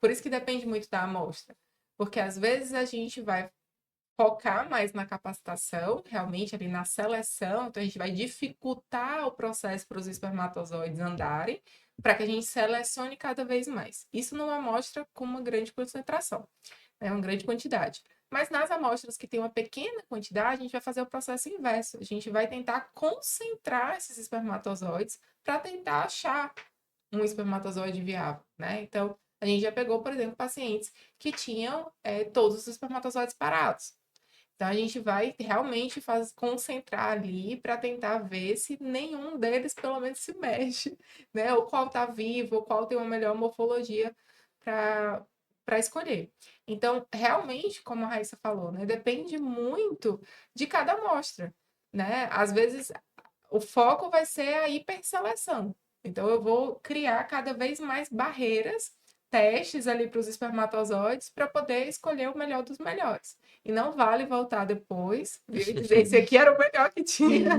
Por isso que depende muito da amostra. Porque às vezes a gente vai focar mais na capacitação, realmente ali na seleção, então a gente vai dificultar o processo para os espermatozoides andarem, para que a gente selecione cada vez mais. Isso numa amostra com uma grande concentração, né, uma grande quantidade. Mas nas amostras que tem uma pequena quantidade, a gente vai fazer o processo inverso. A gente vai tentar concentrar esses espermatozoides para tentar achar um espermatozoide viável, né? Então, a gente já pegou, por exemplo, pacientes que tinham todos os espermatozoides parados. Então, a gente vai realmente concentrar ali para tentar ver se nenhum deles, pelo menos, se mexe, né? Ou qual está vivo, ou qual tem uma melhor morfologia para escolher. Então, realmente, como a Raíssa falou, né? Depende muito de cada amostra, né? Às vezes, o foco vai ser a hiperseleção. Então, eu vou criar cada vez mais barreiras, testes ali para os espermatozoides, para poder escolher o melhor dos melhores. E não vale voltar depois e dizer esse aqui era o melhor que tinha,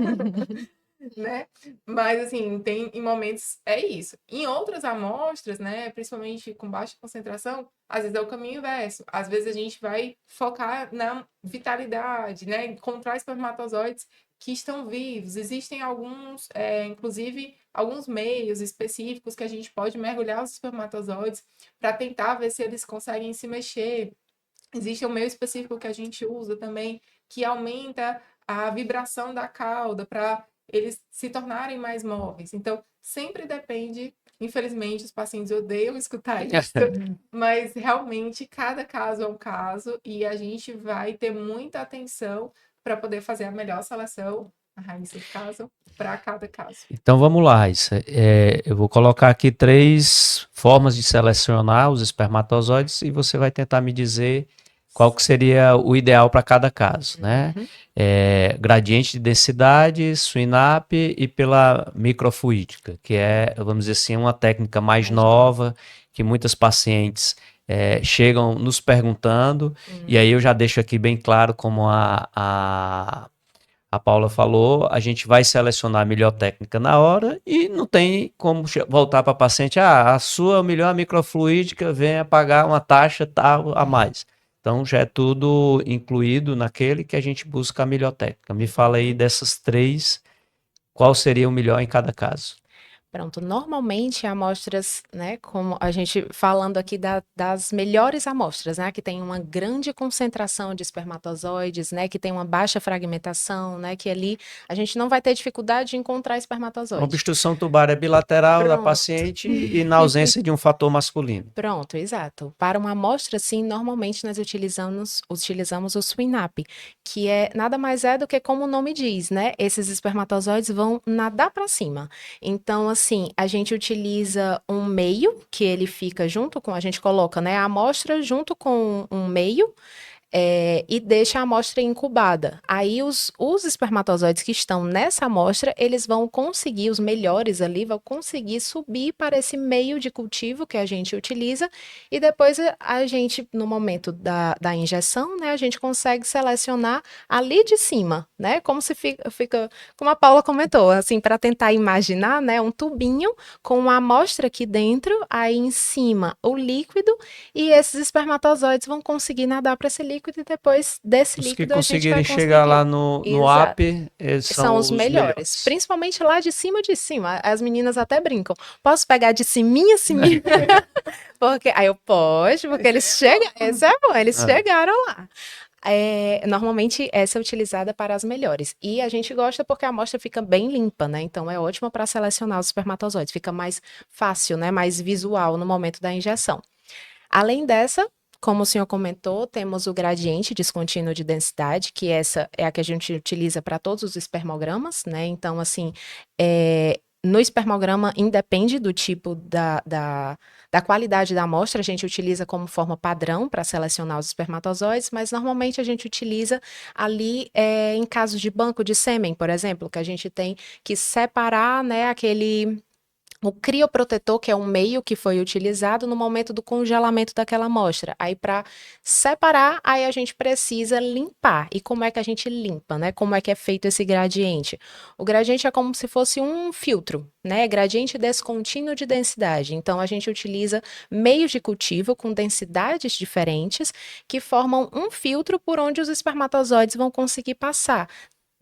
né? Mas, assim, tem em momentos é isso. Em outras amostras, né, principalmente com baixa concentração, às vezes é o caminho inverso. Às vezes a gente vai focar na vitalidade, né, encontrar espermatozoides que estão vivos. Existem alguns, inclusive, alguns meios específicos que a gente pode mergulhar os espermatozoides para tentar ver se eles conseguem se mexer. Existe um meio específico que a gente usa também, que aumenta a vibração da cauda para eles se tornarem mais móveis. Então, sempre depende, infelizmente, os pacientes odeiam escutar isso, mas realmente cada caso é um caso e a gente vai ter muita atenção para poder fazer a melhor seleção, a Raíssa do caso, para cada caso. Então vamos lá, Raíssa. Eu vou colocar aqui 3 formas de selecionar os espermatozoides e você vai tentar me dizer qual que seria o ideal para cada caso, né? Gradiente de densidade, SWINAP e pela microfluídica, que é, vamos dizer assim, uma técnica mais nova que muitas pacientes chegam nos perguntando, e aí eu já deixo aqui bem claro como a Paula falou, a gente vai selecionar a melhor técnica na hora e não tem como voltar para a paciente, a sua melhor microfluídica venha pagar uma taxa tal a mais. Então já é tudo incluído naquele que a gente busca a melhor técnica. Me fala aí dessas 3, qual seria o melhor em cada caso? Pronto, normalmente amostras, né, como a gente falando aqui das melhores amostras, né, que tem uma grande concentração de espermatozoides, né, que tem uma baixa fragmentação, né, que ali a gente não vai ter dificuldade de encontrar A espermatozoide. obstrução tubar é bilateral da Pronto. paciente e na ausência de um fator masculino. Pronto, exato. Para uma amostra, sim, normalmente nós utilizamos o SWINAP, que nada mais é do que como o nome diz, né? Esses espermatozoides vão nadar para cima. Então, assim, a gente utiliza um meio que ele fica junto com, a gente coloca, né, a amostra junto com um meio. E deixa a amostra incubada. Aí os espermatozoides que estão nessa amostra, eles vão conseguir, os melhores ali, vão conseguir subir para esse meio de cultivo que a gente utiliza, e depois a gente, no momento da injeção, né, a gente consegue selecionar ali de cima, né, como se fica como a Paula comentou, assim, para tentar imaginar, né, um tubinho com uma amostra aqui dentro, aí em cima o líquido, e esses espermatozoides vão conseguir nadar para esse líquido e depois desse Os que líquido a gente vai conseguirem conseguir. chegar lá no Exato. AP São os melhores. Principalmente lá de cima de cima. As meninas até brincam. Posso pegar de ciminha, ciminha? Porque aí eu posso, porque eles chegam. Esse é bom, eles chegaram lá. Normalmente essa é utilizada para as melhores. E a gente gosta porque a amostra fica bem limpa, né? Então é ótima para selecionar os espermatozoides. Fica mais fácil, né? Mais visual no momento da injeção. Além dessa, como o senhor comentou, temos o gradiente descontínuo de densidade, que essa é a que a gente utiliza para todos os espermogramas, né? Então, assim, no espermograma, independe do tipo da qualidade da amostra, a gente utiliza como forma padrão para selecionar os espermatozoides, mas normalmente a gente utiliza ali em casos de banco de sêmen, por exemplo, que a gente tem que separar, né, o crioprotetor, que é um meio que foi utilizado no momento do congelamento daquela amostra. Aí, para separar, aí a gente precisa limpar. E como é que a gente limpa, né? Como é que é feito esse gradiente? O gradiente é como se fosse um filtro, né? Gradiente descontínuo de densidade. Então, a gente utiliza meios de cultivo com densidades diferentes que formam um filtro por onde os espermatozoides vão conseguir passar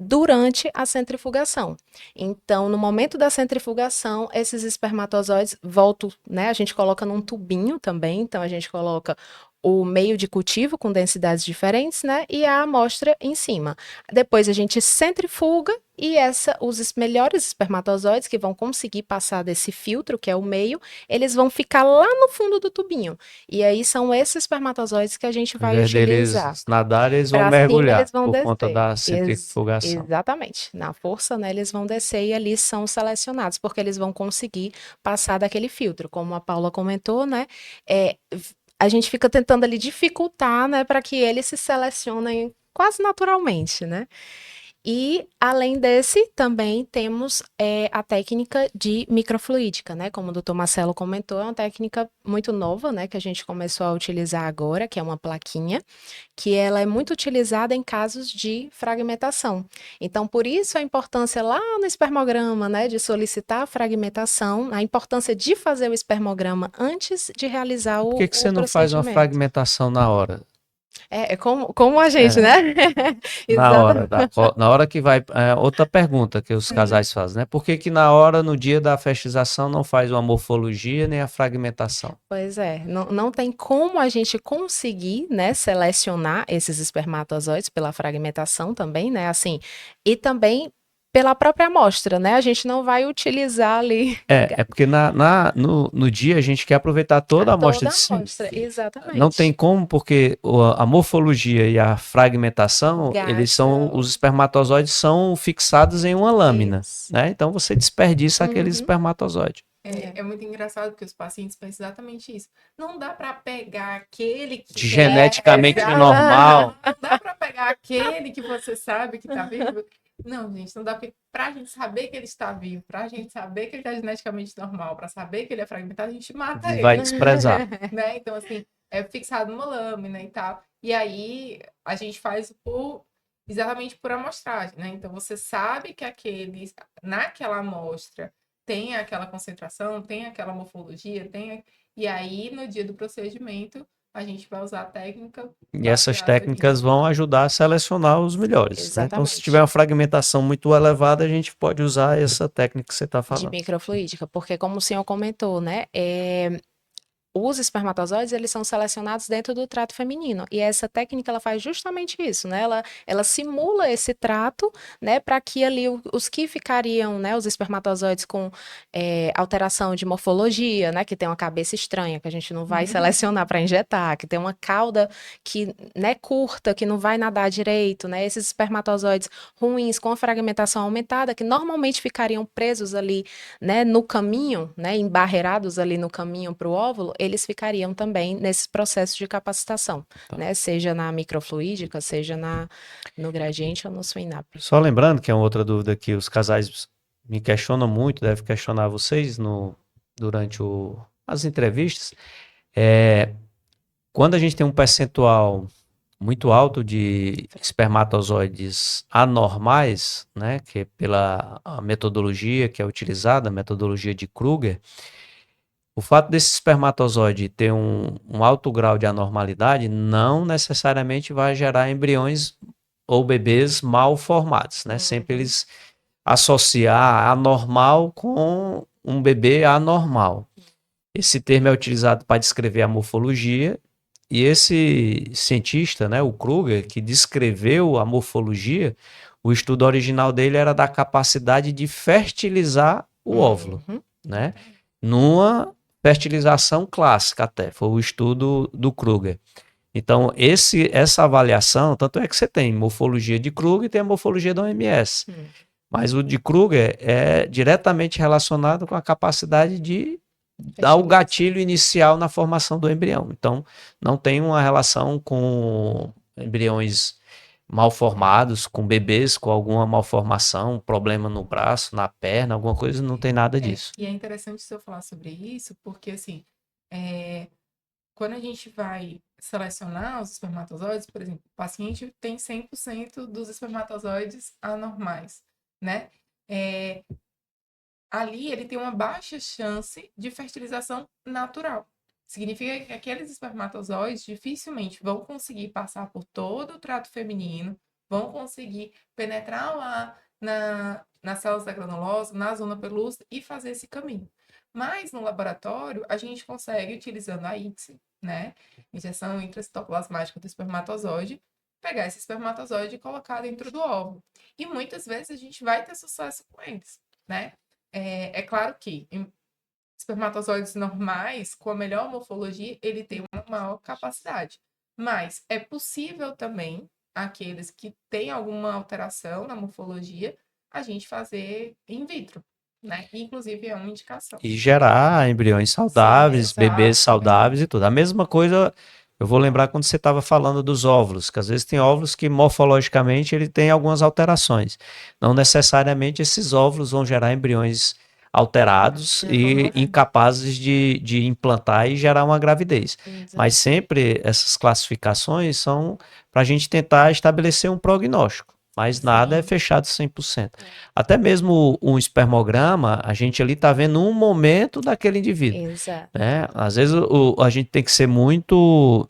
durante a centrifugação. Então, no momento da centrifugação, esses espermatozoides voltam, né? A gente coloca num tubinho também, então a gente coloca o meio de cultivo com densidades diferentes, né? E a amostra em cima. Depois a gente centrifuga e os melhores espermatozoides que vão conseguir passar desse filtro, que é o meio, eles vão ficar lá no fundo do tubinho. E aí são esses espermatozoides que a gente Ao vai invés utilizar. deles nadarem, eles vão Para cima mergulhar eles vão por conta descer. da centrifugação. Exatamente. Na força, né, eles vão descer e ali são selecionados, porque eles vão conseguir passar daquele filtro. Como a Paula comentou, né? A gente fica tentando ali dificultar, né, para que eles se selecionem quase naturalmente, né? E, além desse, também temos a técnica de microfluídica, né? Como o doutor Marcelo comentou, é uma técnica muito nova, né? Que a gente começou a utilizar agora, que é uma plaquinha, que ela é muito utilizada em casos de fragmentação. Então, por isso a importância lá no espermograma, né? De solicitar a fragmentação, a importância de fazer o espermograma antes de realizar Por que que você o não faz uma procedimento. fragmentação na hora? É como a gente, É, né? na hora, Exatamente. na hora que vai. Outra pergunta que os casais fazem, né? Por que que na hora, no dia da fertilização, não faz uma morfologia nem a fragmentação? Pois é, não tem como a gente conseguir, né, selecionar esses espermatozoides pela fragmentação também, né, assim, e também pela própria amostra, né, a gente não vai utilizar ali É porque no dia a gente quer aproveitar toda a amostra toda de a cima. amostra, Não tem exatamente. como, porque a morfologia e a fragmentação, eles são, Gasta os espermatozoides são fixados em uma lâmina, isso. né? Então você desperdiça aquele Uhum. espermatozoide. É muito engraçado porque os pacientes pensam exatamente isso. Não dá para pegar aquele que De é, geneticamente normal. não dá para pegar aquele que você sabe que está vivo. Não, gente, não dá porque para a gente saber que ele está vivo, para a gente saber que ele está geneticamente normal, para saber que ele é fragmentado, a gente mata Vai ele, desprezar. né? Então assim, é fixado numa lâmina e tal. E aí a gente faz exatamente por amostragem, né? Então você sabe que naquela amostra tem aquela concentração, tem aquela morfologia, e aí no dia do procedimento a gente vai usar a técnica E essas baseada técnicas nisso. vão ajudar a selecionar os melhores, né? Então, se tiver Exatamente. uma fragmentação muito elevada, a gente pode usar essa técnica que você está De falando. microfluídica, porque como o senhor comentou, né, os espermatozoides, eles são selecionados dentro do trato feminino. E essa técnica, ela faz justamente isso, né? Ela simula esse trato, né? Para que ali os que ficariam, né? Os espermatozoides com alteração de morfologia, né? Que tem uma cabeça estranha, que a gente não vai selecionar para injetar, que tem uma cauda que, né? Curta, que não vai nadar direito, né? Esses espermatozoides ruins com a fragmentação aumentada, que normalmente ficariam presos ali, né? No caminho, né? Embarreirados ali no caminho para o óvulo, eles ficariam também nesses processos de capacitação, né? Seja na microfluídica, seja no gradiente ou no SWINAP. Só lembrando que é uma outra dúvida que os casais me questionam muito, deve questionar vocês durante as entrevistas, quando a gente tem um percentual muito alto de espermatozoides anormais, né, que é pela a metodologia que é utilizada, a metodologia de Kruger, o fato desse espermatozoide ter um alto grau de anormalidade não necessariamente vai gerar embriões ou bebês mal formados, né? Sempre eles associar anormal com um bebê anormal. Esse termo é utilizado para descrever a morfologia e esse cientista, né, o Kruger, que descreveu a morfologia, o estudo original dele era da capacidade de fertilizar o óvulo, né? Numa fertilização clássica até, foi o estudo do Kruger. Então, essa avaliação, tanto é que você tem morfologia de Kruger e tem a morfologia da OMS. Mas o de Kruger é diretamente relacionado com a capacidade de dar o gatilho inicial na formação do embrião. Então, não tem uma relação com embriões mal formados, com bebês com alguma malformação, problema no braço, na perna, alguma coisa, não tem nada disso. E é interessante se eu falar sobre isso, porque assim, é, quando a gente vai selecionar os espermatozoides, por exemplo, o paciente tem 100% dos espermatozoides anormais, né? É, ali ele tem uma baixa chance de fertilização natural. Significa que aqueles espermatozoides dificilmente vão conseguir passar por todo o trato feminino, vão conseguir penetrar lá nas células da granulose, na zona pelusa e fazer esse caminho. Mas no laboratório, a gente consegue, utilizando a ICSI, né, injeção intracitoplasmática do espermatozoide, pegar esse espermatozoide e colocar dentro do óvulo. E muitas vezes a gente vai ter sucesso com eles, né? É claro que em espermatozoides normais, com a melhor morfologia, ele tem uma maior capacidade. Mas é possível também, aqueles que têm alguma alteração na morfologia, a gente fazer in vitro, né? Inclusive é uma indicação. E gerar embriões Sim, saudáveis, bebês exatamente. saudáveis e tudo. A mesma coisa, eu vou lembrar quando você estava falando dos óvulos, que às vezes tem óvulos que morfologicamente ele tem algumas alterações. Não necessariamente esses óvulos vão gerar embriões alterados e Exatamente. incapazes de implantar e gerar uma gravidez. Exato. Mas sempre essas classificações são para a gente tentar estabelecer um prognóstico. Mas nada é Sim, fechado 100%. Até mesmo um espermograma, a gente ali está vendo um momento daquele indivíduo. Exato. Né? Às vezes a gente tem que ser muito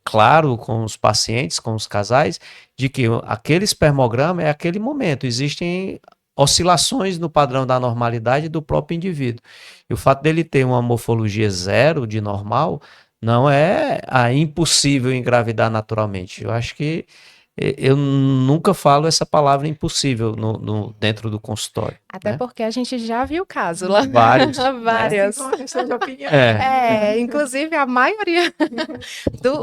claro com os pacientes, com os casais, de que aquele espermograma é aquele momento. Existem oscilações no padrão da normalidade do próprio indivíduo. E o fato dele ter uma morfologia zero de normal não é impossível engravidar naturalmente. Eu acho que eu nunca falo essa palavra impossível dentro do consultório, Até né? porque a gente já viu caso lá. Vários, né? assim Várias. como a questão de opinião. É, Inclusive a maioria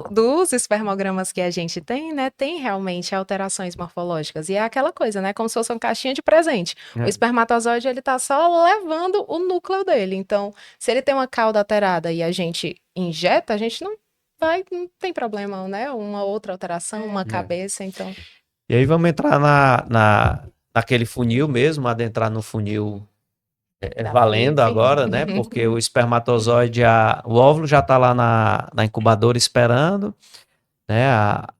dos espermogramas que a gente tem, né, tem realmente alterações morfológicas. E é aquela coisa, né, como se fosse uma caixinha de presente. O é. espermatozoide, ele tá só levando o núcleo dele. Então, se ele tem uma cauda alterada e a gente injeta, a gente não tem problema, né? Uma outra alteração, uma É. cabeça, então. E aí vamos entrar naquele funil mesmo, adentrar no funil Da valendo FIV. agora, né? Porque o espermatozoide, o óvulo já está lá na incubadora esperando, né?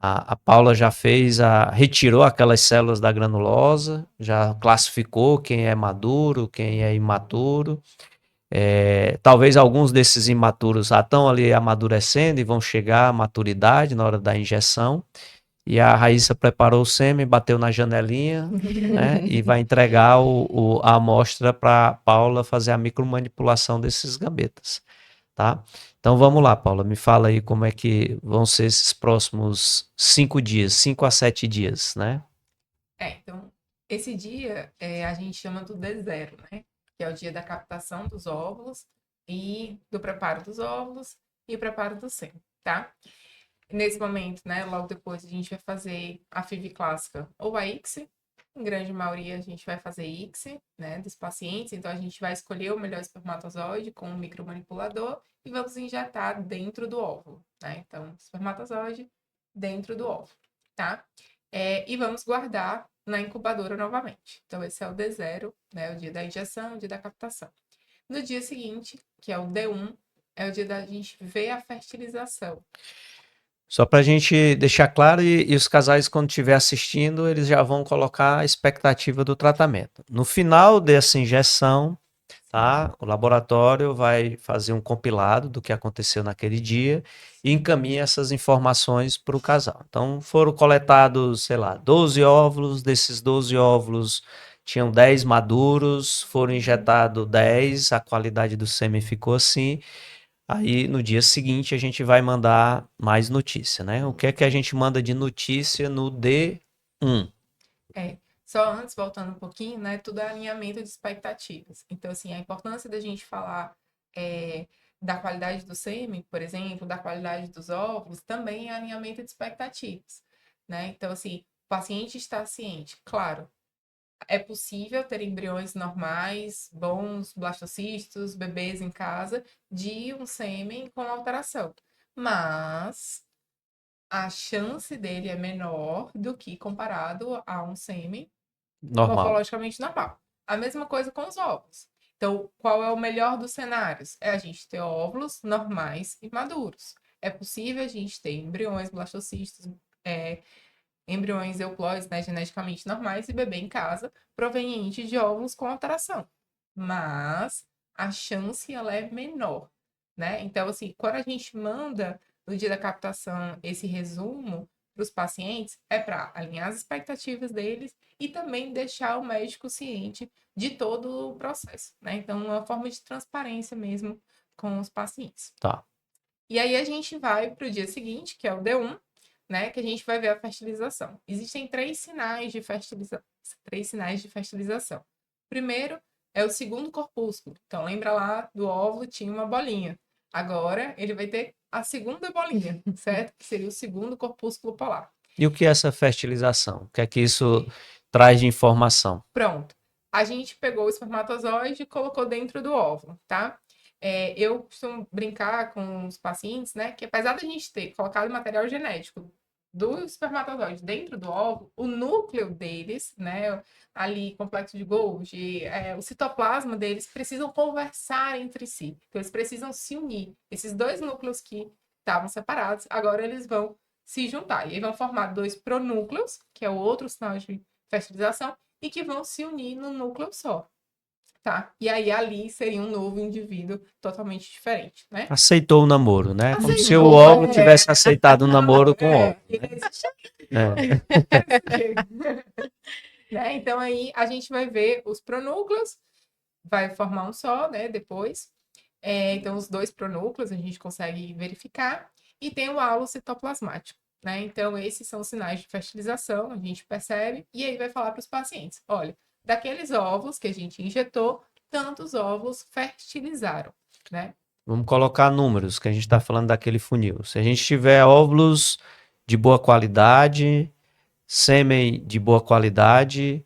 A Paula já retirou aquelas células da granulosa, já classificou quem é maduro, quem é imaturo. Talvez alguns desses imaturos já estão ali amadurecendo e vão chegar à maturidade na hora da injeção. E a Raíssa preparou o sêmen, bateu na janelinha, né? E vai entregar a amostra para Paula fazer a micromanipulação desses gametas, tá? Então vamos lá, Paula, me fala aí como é que vão ser esses próximos 5 dias, 5 a 7 dias, né? Então, esse dia a gente chama do D0, né? Que é o dia da captação dos óvulos e do preparo dos óvulos e preparo do sêmen, tá? Nesse momento, né, logo depois a gente vai fazer a FIV clássica ou a ICSI. Em grande maioria a gente vai fazer ICSI, né, dos pacientes. Então a gente vai escolher o melhor espermatozoide com um micromanipulador e vamos injetar dentro do óvulo, né? Então, espermatozoide dentro do óvulo, tá? E vamos guardar na incubadora novamente. Então esse é o D0, né, o dia da injeção, o dia da captação. No dia seguinte, que é o D1, é o dia da gente ver a fertilização. Só para a gente deixar claro, e os casais, quando estiver assistindo, eles já vão colocar a expectativa do tratamento. No final dessa injeção, tá? O laboratório vai fazer um compilado do que aconteceu naquele dia e encaminha essas informações para o casal. Então, foram coletados, sei lá, 12 óvulos, desses 12 óvulos tinham 10 maduros, foram injetados 10, a qualidade do sêmen ficou assim. Aí, no dia seguinte, a gente vai mandar mais notícia, né? O que é que a gente manda de notícia no D1? Só antes, voltando um pouquinho, né? Tudo é alinhamento de expectativas. Então, assim, a importância da gente falar é, da qualidade do sêmen, por exemplo, da qualidade dos óvulos, também é alinhamento de expectativas, né? Então, assim, o paciente está ciente, claro, é possível ter embriões normais, bons, blastocistos, bebês em casa, de um sêmen com alteração. Mas a chance dele é menor do que comparado a um sêmen Normal. morfologicamente normal. A mesma coisa com os óvulos. Então, qual é o melhor dos cenários? É a gente ter óvulos normais e maduros. É possível a gente ter embriões blastocistos, embriões euploides, né, geneticamente normais e bebê em casa, proveniente de óvulos com alteração. Mas a chance ela é menor, né? Então, assim, quando a gente manda no dia da captação esse resumo para os pacientes, é para alinhar as expectativas deles e também deixar o médico ciente de todo o processo, né? Então, uma forma de transparência mesmo com os pacientes. Tá. E aí a gente vai para o dia seguinte, que é o D1, né? Que a gente vai ver a fertilização. Existem três sinais de fertilização. Primeiro é o segundo corpúsculo. Então, lembra lá do óvulo, tinha uma bolinha. Agora, ele vai ter a segunda bolinha, certo? Que seria o segundo corpúsculo polar. E o que é essa fertilização? O que é que isso traz de informação? Pronto. A gente pegou o espermatozoide e colocou dentro do óvulo, tá? Eu costumo brincar com os pacientes, né? Que apesar da gente ter colocado material genético do espermatozoide dentro do óvulo, o núcleo deles, né? Ali, complexo de Golgi, o citoplasma deles precisam conversar entre si. Então, eles precisam se unir. Esses dois núcleos que estavam separados, agora eles vão se juntar. E aí vão formar dois pronúcleos, que é o outro sinal de fertilização, e que vão se unir no núcleo só, tá? E aí ali seria um novo indivíduo totalmente diferente, né? Aceitou o namoro, né? Como se o Aceitou, óvulo tivesse aceitado o namoro com o óvulo. Né? Então aí a gente vai ver os pronúcleos, vai formar um só, né? Depois. Então os dois pronúcleos a gente consegue verificar. E tem o halo citoplasmático, né? Então esses são os sinais de fertilização, a gente percebe. E aí vai falar para os pacientes, olha, daqueles óvulos que a gente injetou, tantos óvulos fertilizaram, né? Vamos colocar números, que a gente está falando daquele funil. Se a gente tiver óvulos de boa qualidade, sêmen de boa qualidade,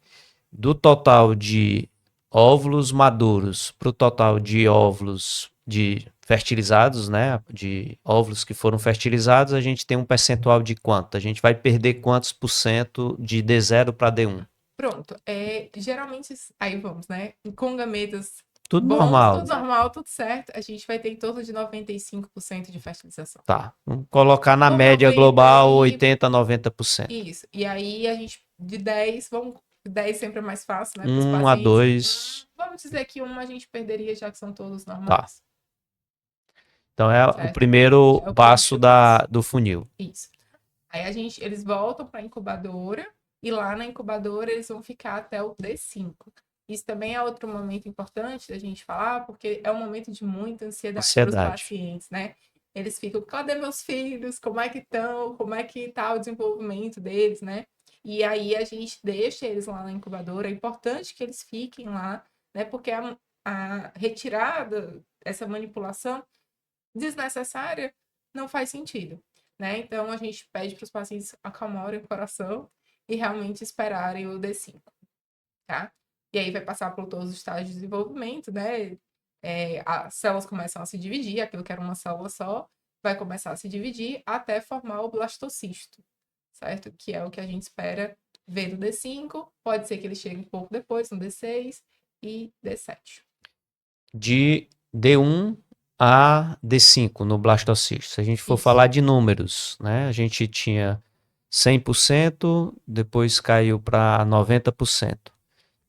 do total de óvulos maduros para o total de óvulos de fertilizados, né? De óvulos que foram fertilizados, a gente tem um percentual de quanto? A gente vai perder quantos por cento de D0 para D1? Pronto. Geralmente, aí vamos, né? Com gametas Tudo bons, normal. tudo normal, tudo certo, a gente vai ter em torno de 95% de fertilização. Tá. Vamos colocar na média global 80, 90%. Isso. E aí a gente, de 10, 10 sempre é mais fácil, né? 1 a 2. Vamos dizer que a gente perderia, já que são todos normais. Tá. Então é Certo? o primeiro É o passo primeiro do funil. Isso. Aí eles voltam para a incubadora e lá na incubadora eles vão ficar até o D5. Isso também é outro momento importante da gente falar, porque é um momento de muita ansiedade para os pacientes, né? Eles ficam, cadê meus filhos? Como é que estão? Como é que está o desenvolvimento deles, né? E aí a gente deixa eles lá na incubadora. É importante que eles fiquem lá, né? Porque a retirada, essa manipulação desnecessária, não faz sentido, né? Então a gente pede para os pacientes acalmarem o coração e realmente esperarem o D5, tá? E aí vai passar por todos os estágios de desenvolvimento, né? As células começam a se dividir, aquilo que era uma célula só, vai começar a se dividir até formar o blastocisto, certo? Que é o que a gente espera ver no D5, pode ser que ele chegue um pouco depois, no D6 e D7. De D1 a D5 no blastocisto. Se a gente for falar de números, né? A gente tinha 100%, depois caiu para 90%.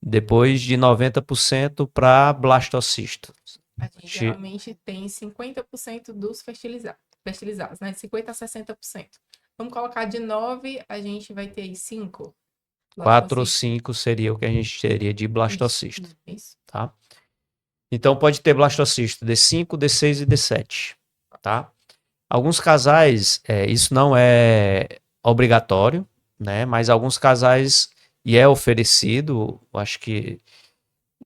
Depois de 90% para blastocisto. A gente geralmente tem 50% dos fertilizados, né? De 50% a 60%. Vamos colocar de 9, a gente vai ter 5. 4 ou 5 seria o que a gente teria de blastocisto. Isso. Tá? Então pode ter blastocisto D5, D6 e D7. Tá? Alguns casais, isso não é obrigatório, né? Mas alguns casais, e é oferecido, acho que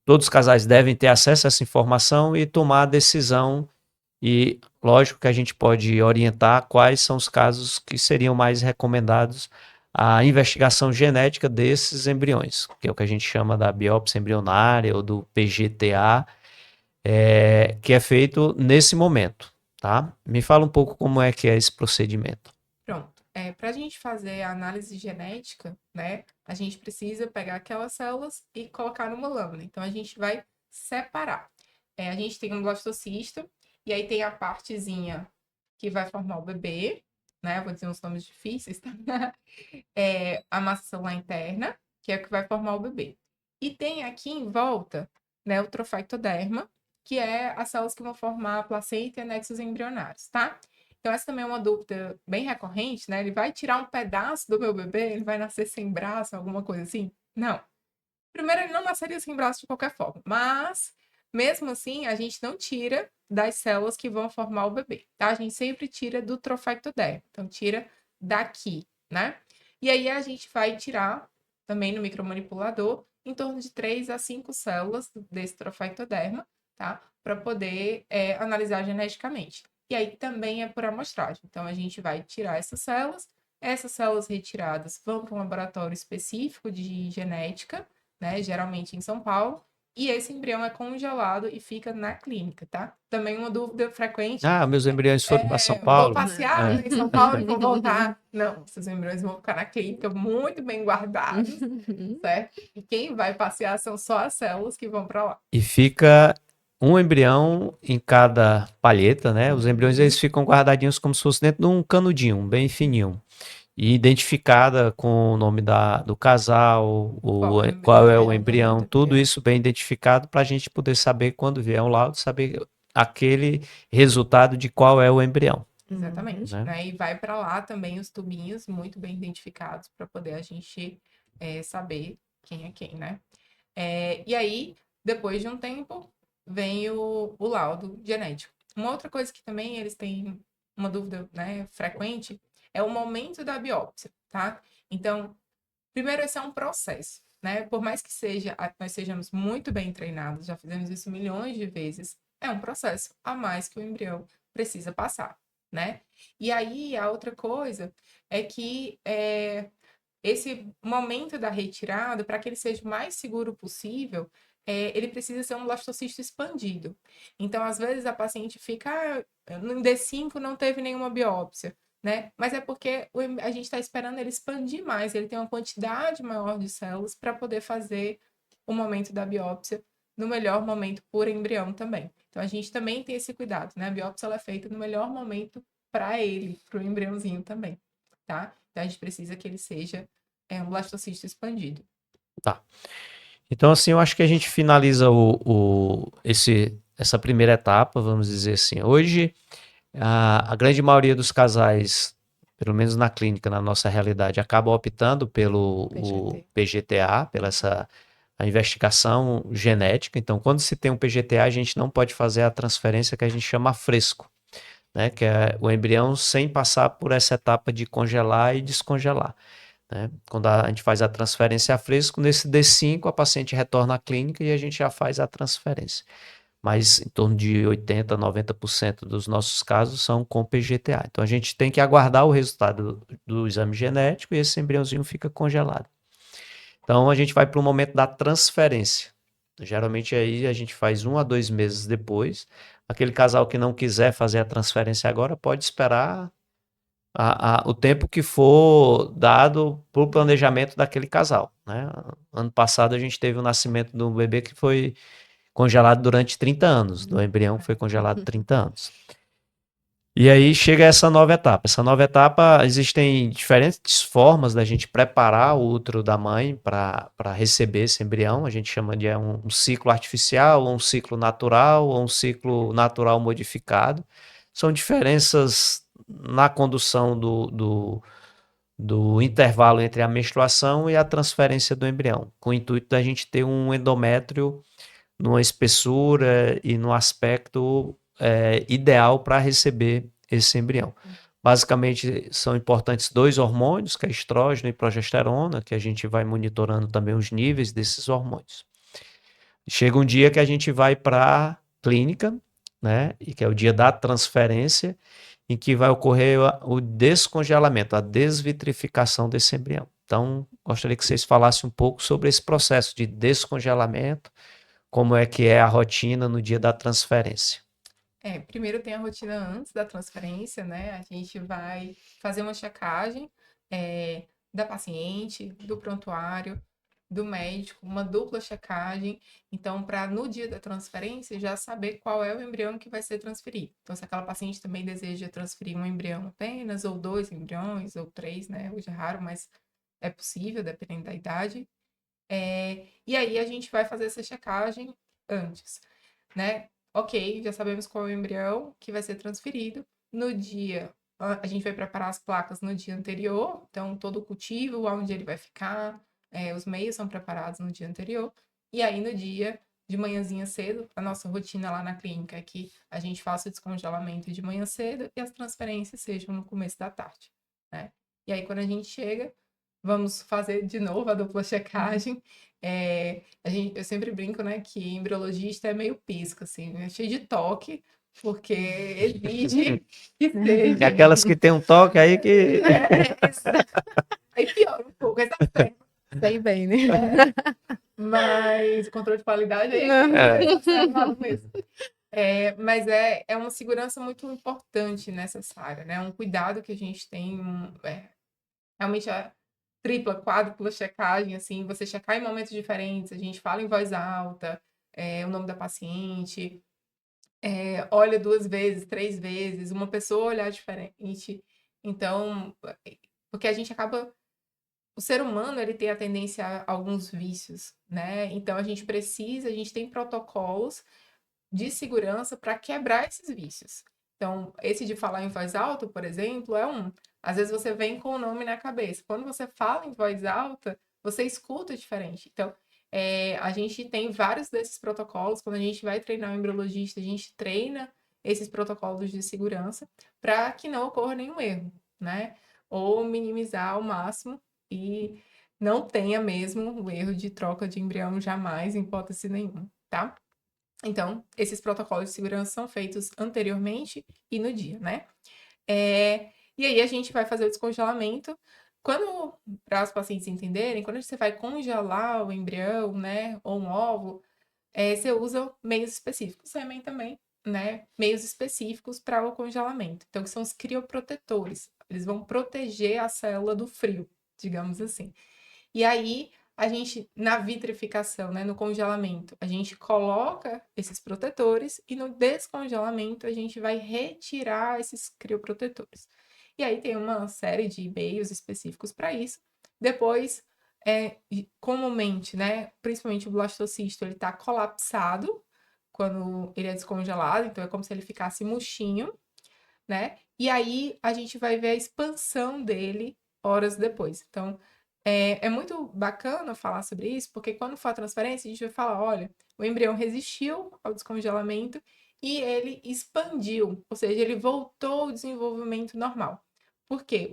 todos os casais devem ter acesso a essa informação e tomar a decisão. E lógico que a gente pode orientar quais são os casos que seriam mais recomendados a investigação genética desses embriões, que é o que a gente chama da biópsia embrionária ou do PGTA, que é feito nesse momento, tá? Me fala um pouco como é que é esse procedimento. Pronto. para a gente fazer a análise genética, né, a gente precisa pegar aquelas células e colocar numa lâmina. Então, a gente vai separar. A gente tem um blastocista, e aí tem a partezinha que vai formar o bebê, né? Vou dizer uns nomes difíceis, tá? A massa celular interna, que é o que vai formar o bebê. E tem aqui em volta, né, o trofectoderma, que é as células que vão formar a placenta e anexos embrionários, tá? Então, essa também é uma dúvida bem recorrente, né? Ele vai tirar um pedaço do meu bebê? Ele vai nascer sem braço, alguma coisa assim? Não. Primeiro, ele não nasceria sem braço de qualquer forma, mas mesmo assim, a gente não tira das células que vão formar o bebê, tá? A gente sempre tira do trofectoderma, então tira daqui, né? E aí a gente vai tirar também no micromanipulador em torno de 3 a 5 células desse trofectoderma, tá? Para poder analisar geneticamente. E aí também é por amostragem. Então a gente vai tirar essas células retiradas vão para um laboratório específico de genética, né? Geralmente em São Paulo. E esse embrião é congelado e fica na clínica, tá? Também uma dúvida frequente. Ah, meus embriões foram para São Vou Paulo. passear É. em São Paulo e vou voltar. Não, seus embriões vão ficar na clínica muito bem guardados, certo? E quem vai passear são só as células que vão para lá. E fica um embrião em cada palheta, né? Os embriões eles ficam guardadinhos como se fosse dentro de um canudinho, bem fininho. E identificada com o nome do casal, qual é o embrião, tudo isso bem identificado para a gente poder saber quando vier um laudo, saber aquele resultado de qual é o embrião. Exatamente. Né? Né? E vai para lá também os tubinhos muito bem identificados para poder a gente saber quem é quem, né? E aí, depois de um tempo, vem o laudo genético. Uma outra coisa que também eles têm uma dúvida, né, frequente é o momento da biópsia, tá? Então, primeiro, esse é um processo, né? Por mais que nós sejamos muito bem treinados, já fizemos isso milhões de vezes, é um processo a mais que o embrião precisa passar, né? E aí, a outra coisa é que esse momento da retirada, para que ele seja o mais seguro possível, ele precisa ser um blastocisto expandido. Então, às vezes, a paciente fica, no D5 não teve nenhuma biópsia, né? Mas é porque a gente está esperando ele expandir mais, ele tem uma quantidade maior de células para poder fazer o momento da biópsia no melhor momento por embrião também. Então, a gente também tem esse cuidado, né? A biópsia ela é feita no melhor momento para ele, para o embriãozinho também, tá? Então, a gente precisa que ele seja um blastocisto expandido. Tá. Então, assim, eu acho que a gente finaliza essa primeira etapa, vamos dizer assim. Hoje, a grande maioria dos casais, pelo menos na clínica, na nossa realidade, acaba optando pelo o PGTA, pela a investigação genética. Então, quando se tem um PGTA, a gente não pode fazer a transferência que a gente chama fresco, né? Que é o embrião sem passar por essa etapa de congelar e descongelar. Né? Quando a gente faz a transferência a fresco, nesse D5 a paciente retorna à clínica e a gente já faz a transferência. Mas em torno de 80%, 90% dos nossos casos são com PGTA. Então a gente tem que aguardar o resultado do exame genético e esse embriãozinho fica congelado. Então a gente vai para o momento da transferência. Geralmente aí a gente faz 1 a 2 meses depois. Aquele casal que não quiser fazer a transferência agora pode esperar o tempo que for dado para o planejamento daquele casal. Né? Ano passado a gente teve o nascimento de um bebê que foi congelado durante 30 anos, do embrião que foi congelado 30 anos. E aí chega essa nova etapa. Essa nova etapa, existem diferentes formas da gente preparar o útero da mãe para receber esse embrião. A gente chama de um ciclo artificial, ou um ciclo natural, ou um ciclo natural modificado. São diferenças na condução do intervalo entre a menstruação e a transferência do embrião, com o intuito da gente ter um endométrio numa espessura e no aspecto ideal para receber esse embrião. Basicamente, são importantes 2 hormônios, que é estrógeno e progesterona, que a gente vai monitorando também os níveis desses hormônios. Chega um dia que a gente vai para a clínica, né, e que é o dia da transferência, em que vai ocorrer o descongelamento, a desvitrificação desse embrião. Então, gostaria que vocês falassem um pouco sobre esse processo de descongelamento, como é que é a rotina no dia da transferência. Primeiro tem a rotina antes da transferência, né? A gente vai fazer uma checagem da paciente, do prontuário, do médico, uma dupla checagem. Então, para no dia da transferência já saber qual é o embrião que vai ser transferido. Então, se aquela paciente também deseja transferir um embrião apenas, ou 2 embriões, ou 3, né? Hoje é raro, mas é possível, dependendo da idade. E aí a gente vai fazer essa checagem antes, né? Ok, já sabemos qual é o embrião que vai ser transferido. No dia, a gente vai preparar as placas no dia anterior, então todo o cultivo, onde ele vai ficar, os meios são preparados no dia anterior. E aí no dia de manhãzinha cedo, a nossa rotina lá na clínica é que a gente faça o descongelamento de manhã cedo e as transferências sejam no começo da tarde, né? E aí quando a gente chega, vamos fazer de novo a dupla checagem. Eu sempre brinco, né, que embriologista é meio pisca, assim, é cheio de toque, porque exige que E seja. aquelas que tem um toque aí que. Aí piora um pouco, essa perna. Sei bem, né? Mas controle de qualidade aí Não. é observado mesmo. Mas é uma segurança muito importante nessa área, né? Um cuidado que a gente tem, realmente a tripla, quádrupla checagem, assim, você checar em momentos diferentes, a gente fala em voz alta, o nome da paciente, olha 2 vezes, 3 vezes, uma pessoa olhar diferente. Então, porque a gente acaba o ser humano, ele tem a tendência a alguns vícios, né? Então a gente tem protocolos de segurança para quebrar esses vícios. Então, esse de falar em voz alta, por exemplo, é um. Às vezes você vem com o nome na cabeça. Quando você fala em voz alta, você escuta diferente. Então, a gente tem vários desses protocolos. Quando a gente vai treinar um embriologista, a gente treina esses protocolos de segurança para que não ocorra nenhum erro, né? Ou minimizar ao máximo e não tenha mesmo o erro de troca de embrião jamais, em hipótese nenhuma, tá? Então, esses protocolos de segurança são feitos anteriormente e no dia, né? E aí a gente vai fazer o descongelamento. Para os pacientes entenderem, quando você vai congelar o embrião, né, ou um óvulo, você usa meios específicos, sêmen também, né, meios específicos para o congelamento. Então, que são os crioprotetores. Eles vão proteger a célula do frio, digamos assim. E aí, a gente, na vitrificação, né, no congelamento, a gente coloca esses protetores e no descongelamento a gente vai retirar esses crioprotetores. E aí tem uma série de meios específicos para isso. Depois, comumente, né, principalmente o blastocisto, ele está colapsado quando ele é descongelado, então é como se ele ficasse murchinho, né? E aí a gente vai ver a expansão dele horas depois. Então, é muito bacana falar sobre isso, porque quando for a transferência, a gente vai falar, olha, o embrião resistiu ao descongelamento e ele expandiu, ou seja, ele voltou ao desenvolvimento normal. Por quê?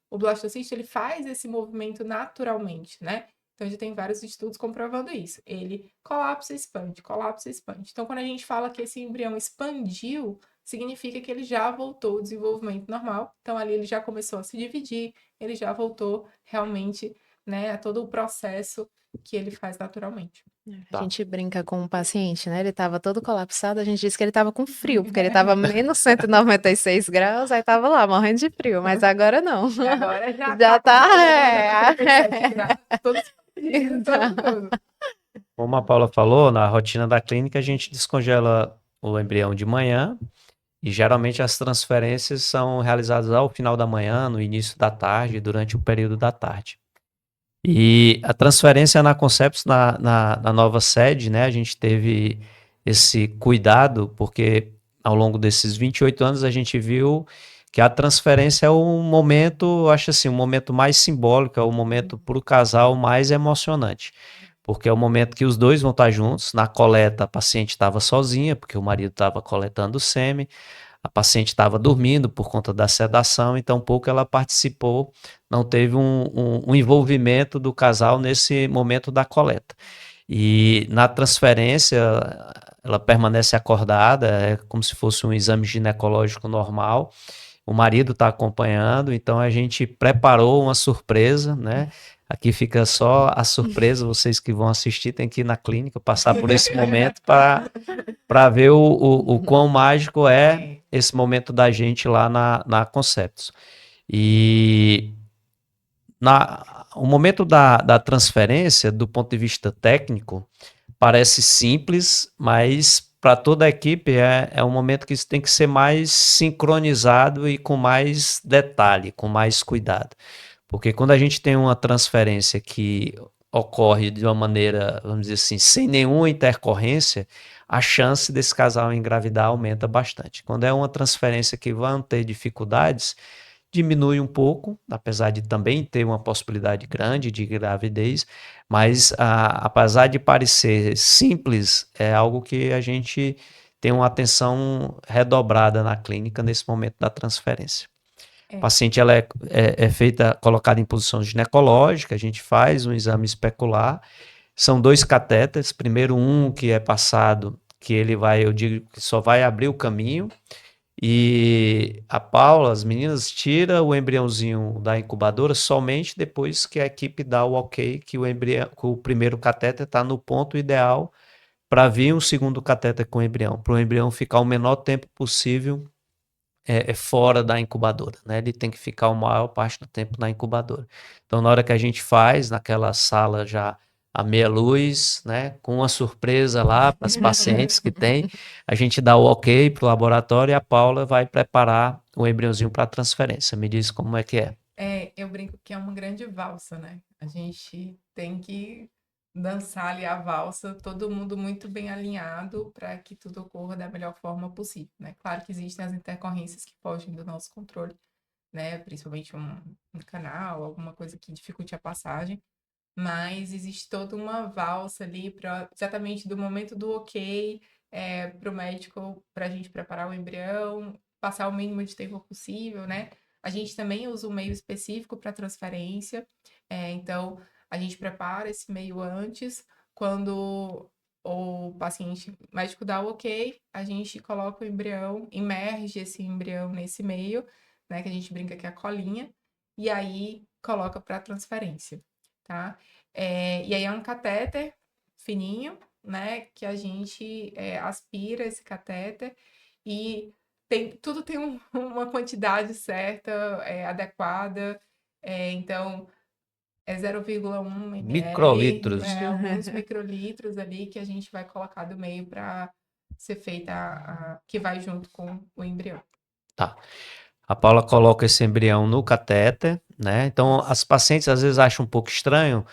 O blastocisto, ele faz esse movimento naturalmente, né? Então, já tem vários estudos comprovando isso. Ele colapsa e expande, colapsa e expande. Então, quando a gente fala que esse embrião expandiu, significa que ele já voltou ao desenvolvimento normal. Então, ali ele já começou a se dividir, ele já voltou realmente, né, a todo o processo que ele faz naturalmente. A gente brinca com o paciente, né? Ele estava todo colapsado, a gente disse que ele estava com frio, porque ele estava menos 196 graus, aí estava lá morrendo de frio, mas agora não. Agora já Já tá, com 97 graus, todo expandido, todo. Como a Paula falou, na rotina da clínica a gente descongela o embrião de manhã e geralmente as transferências são realizadas ao final da manhã, no início da tarde, durante o período da tarde. E a transferência na Concepts, na nova sede, né, a gente teve esse cuidado, porque ao longo desses 28 anos a gente viu que a transferência é um momento, acho assim, um momento mais simbólico, é o momento para o casal mais emocionante. Porque é o momento que os dois vão estar juntos. Na coleta, a paciente estava sozinha, porque o marido estava coletando o sêmen. A paciente estava dormindo por conta da sedação, então pouco ela participou, não teve um envolvimento do casal nesse momento da coleta. E na transferência, ela permanece acordada, é como se fosse um exame ginecológico normal. O marido está acompanhando, então a gente preparou uma surpresa, né? Aqui fica só a surpresa, vocês que vão assistir têm que ir na clínica, passar por esse momento para ver o quão mágico é esse momento da gente lá na Conceptos. E o momento da transferência, do ponto de vista técnico, parece simples, mas para toda a equipe é um momento que isso tem que ser mais sincronizado e com mais detalhe, com mais cuidado. Porque quando a gente tem uma transferência que ocorre de uma maneira, vamos dizer assim, sem nenhuma intercorrência, a chance desse casal engravidar aumenta bastante. Quando é uma transferência que vai ter dificuldades, diminui um pouco, apesar de também ter uma possibilidade grande de gravidez, mas apesar de parecer simples, é algo que a gente tem uma atenção redobrada na clínica nesse momento da transferência. A paciente ela é feita, colocada em posição ginecológica, a gente faz um exame especular, são 2 catéteres, primeiro um que é passado, que ele vai, eu digo que só vai abrir o caminho, e a Paula, as meninas, tira o embriãozinho da incubadora somente depois que a equipe dá o ok, que que o primeiro catéter está no ponto ideal para vir um segundo catéter com o embrião, para o embrião ficar o menor tempo possível fora da incubadora, né? Ele tem que ficar a maior parte do tempo na incubadora. Então, na hora que a gente faz, naquela sala já a meia luz, né? Com uma surpresa lá para as pacientes que tem, a gente dá o ok para o laboratório e a Paula vai preparar o embriãozinho para transferência. Me diz como é que é. Eu brinco que é uma grande valsa, né? A gente tem que dançar ali a valsa, todo mundo muito bem alinhado para que tudo ocorra da melhor forma possível, né? Claro que existem as intercorrências que fogem do nosso controle, né? Principalmente um canal, alguma coisa que dificulte a passagem, mas existe toda uma valsa ali para exatamente do momento do ok, para o médico, para a gente preparar o embrião, passar o mínimo de tempo possível, né? A gente também usa um meio específico para transferência, então a gente prepara esse meio antes, quando o paciente o médico dá o ok, a gente coloca o embrião, imerge esse embrião nesse meio, né? Que a gente brinca que é a colinha, e aí coloca para transferência, tá? E aí é um catéter fininho, né? Que a gente aspira esse catéter e tudo tem uma quantidade certa, adequada. Então, é 0,1 ml, Microlitros. alguns microlitros ali que a gente vai colocar do meio para ser feita que vai junto com o embrião. Tá. A Paula coloca esse embrião no catéter, né? Então, as pacientes às vezes acham um pouco estranho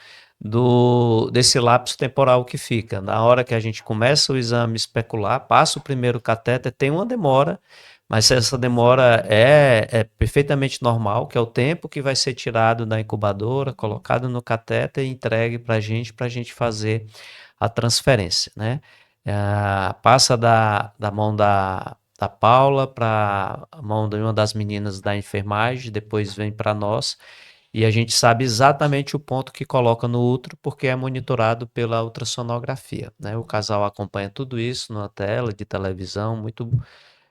desse lapso temporal que fica. Na hora que a gente começa o exame especular, passa o primeiro catéter, tem uma demora, mas essa demora é perfeitamente normal, que é o tempo que vai ser tirado da incubadora, colocado no catéter e entregue para a gente fazer a transferência, né? Passa da mão da Paula para a mão de uma das meninas da enfermagem, depois vem para nós, e a gente sabe exatamente o ponto que coloca no útero, porque é monitorado pela ultrassonografia, né? O casal acompanha tudo isso na tela de televisão,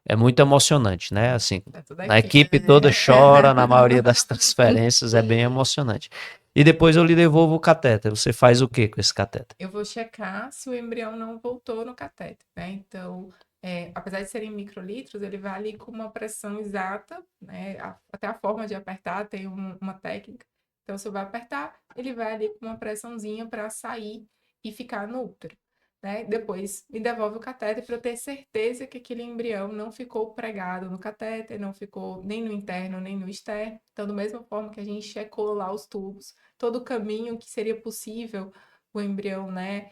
é muito emocionante, né? Assim, a equipe toda chora na maioria das transferências, é bem emocionante. E depois eu lhe devolvo o catéter. Você faz o que com esse catéter? Eu vou checar se o embrião não voltou no catéter, né? Então, apesar de serem microlitros, ele vai ali com uma pressão exata, né? Até a forma de apertar tem uma técnica. Então, se eu vai apertar, ele vai ali com uma pressãozinha para sair e ficar no útero, né? Depois me devolve o catéter para eu ter certeza que aquele embrião não ficou pregado no catéter, não ficou nem no interno nem no externo. Então, da mesma forma que a gente checou lá os tubos, todo o caminho que seria possível o embrião, né,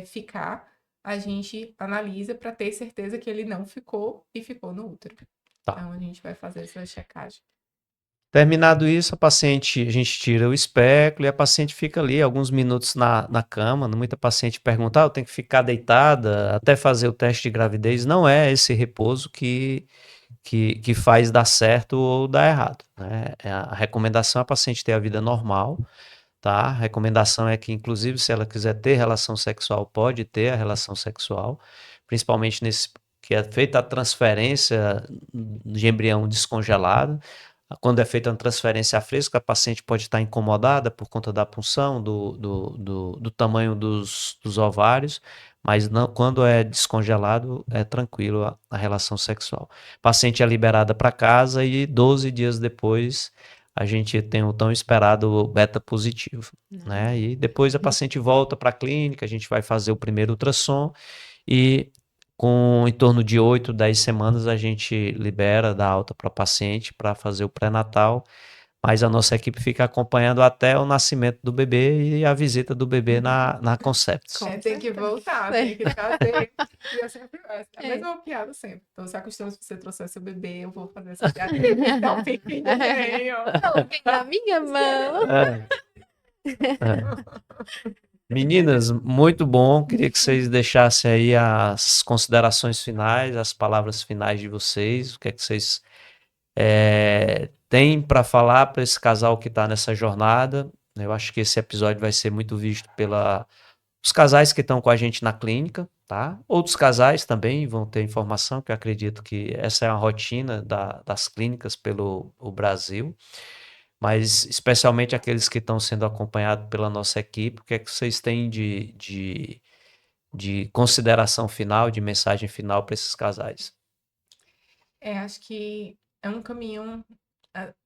ficar, a gente analisa para ter certeza que ele não ficou e ficou no útero. Tá. Então, a gente vai fazer essa checagem. Terminado isso, a gente tira o espéculo e a paciente fica ali alguns minutos na cama. Muita paciente pergunta, eu tenho que ficar deitada até fazer o teste de gravidez. Não é esse repouso que faz dar certo ou dar errado, né? A recomendação é a paciente ter a vida normal, tá? A recomendação é que, inclusive, se ela quiser ter relação sexual, pode ter a relação sexual, principalmente nesse que é feita a transferência de embrião descongelado. Quando é feita uma transferência a fresco, a paciente pode estar incomodada por conta da punção, do tamanho dos ovários, mas não, quando é descongelado, é tranquilo a relação sexual. A paciente é liberada para casa e 12 dias depois a gente tem o tão esperado beta positivo, né? E depois a paciente volta para a clínica, a gente vai fazer o primeiro ultrassom e com em torno de 8, 10 semanas a gente libera, dá alta para o paciente para fazer o pré-natal, mas a nossa equipe fica acompanhando até o nascimento do bebê e a visita do bebê na Concepts. Tem que voltar, tem que trazer. E eu sempre, a mesma piada sempre. Então, se acostuma, se você trouxer seu bebê, eu vou fazer essa piada. Então, fiquem bem, ó. Na minha mão. Meninas, muito bom. Queria que vocês deixassem aí as considerações finais, as palavras finais de vocês. O que é que vocês têm para falar para esse casal que está nessa jornada? Eu acho que esse episódio vai ser muito visto os casais que estão com a gente na clínica, tá? Outros casais também vão ter informação, que eu acredito que essa é a rotina das clínicas pelo o Brasil, mas especialmente aqueles que estão sendo acompanhados pela nossa equipe, o que é que vocês têm de consideração final, de mensagem final para esses casais? Acho que é um caminho,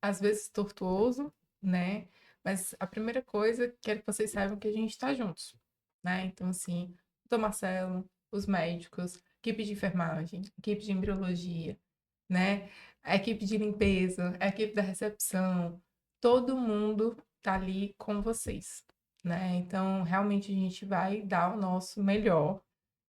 às vezes, tortuoso, né? Mas a primeira coisa, quero que vocês saibam que a gente está juntos, né? Então, assim, o Dr. Marcelo, os médicos, equipe de enfermagem, equipe de embriologia, né? A equipe de limpeza, a equipe da recepção, todo mundo tá ali com vocês, né? Então, realmente a gente vai dar o nosso melhor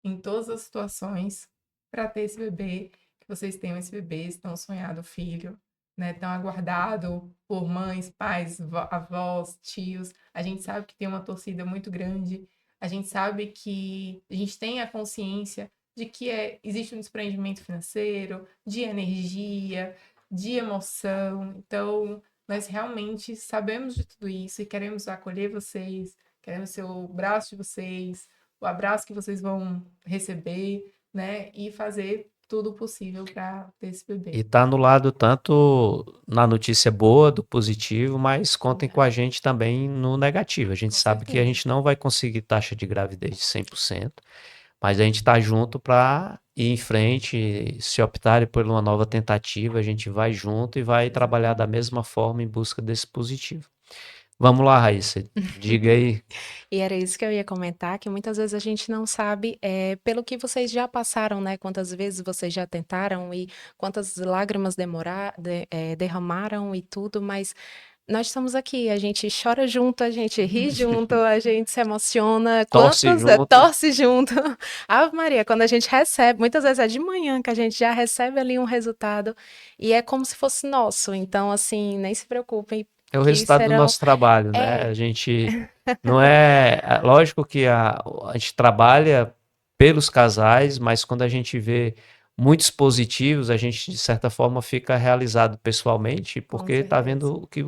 em todas as situações para ter esse bebê, que vocês tenham esse bebê, esse tão sonhado filho, né? Tão aguardado por mães, pais, avós, tios. A gente sabe que tem uma torcida muito grande. A gente sabe que a gente tem a consciência de que existe um desprendimento financeiro, de energia, de emoção. Então, nós realmente sabemos de tudo isso e queremos acolher vocês, queremos ser o braço de vocês, o abraço que vocês vão receber, né? E fazer tudo possível para ter esse E bebê. tá no lado tanto na notícia boa, do positivo, mas contem com a gente também no negativo. A gente Com sabe que a certeza. gente não vai conseguir taxa de gravidez de 100%, mas a gente está junto para ir em frente. Se optarem por uma nova tentativa, a gente vai junto e vai trabalhar da mesma forma em busca desse positivo. Vamos lá, Raíssa, diga aí. E era isso que eu ia comentar, que muitas vezes a gente não sabe, pelo que vocês já passaram, né? Quantas vezes vocês já tentaram e quantas lágrimas derramaram e tudo, mas nós estamos aqui, a gente chora junto, a gente ri junto, a gente se emociona, Torce junto. torce junto. Ave Maria, quando a gente recebe, muitas vezes é de manhã que a gente já recebe ali um resultado e é como se fosse nosso. Então, assim, nem se preocupem, É o que resultado do serão. nosso trabalho, né? A gente não lógico que a gente trabalha pelos casais, mas quando a gente vê muitos positivos, a gente de certa forma fica realizado pessoalmente, porque está vendo que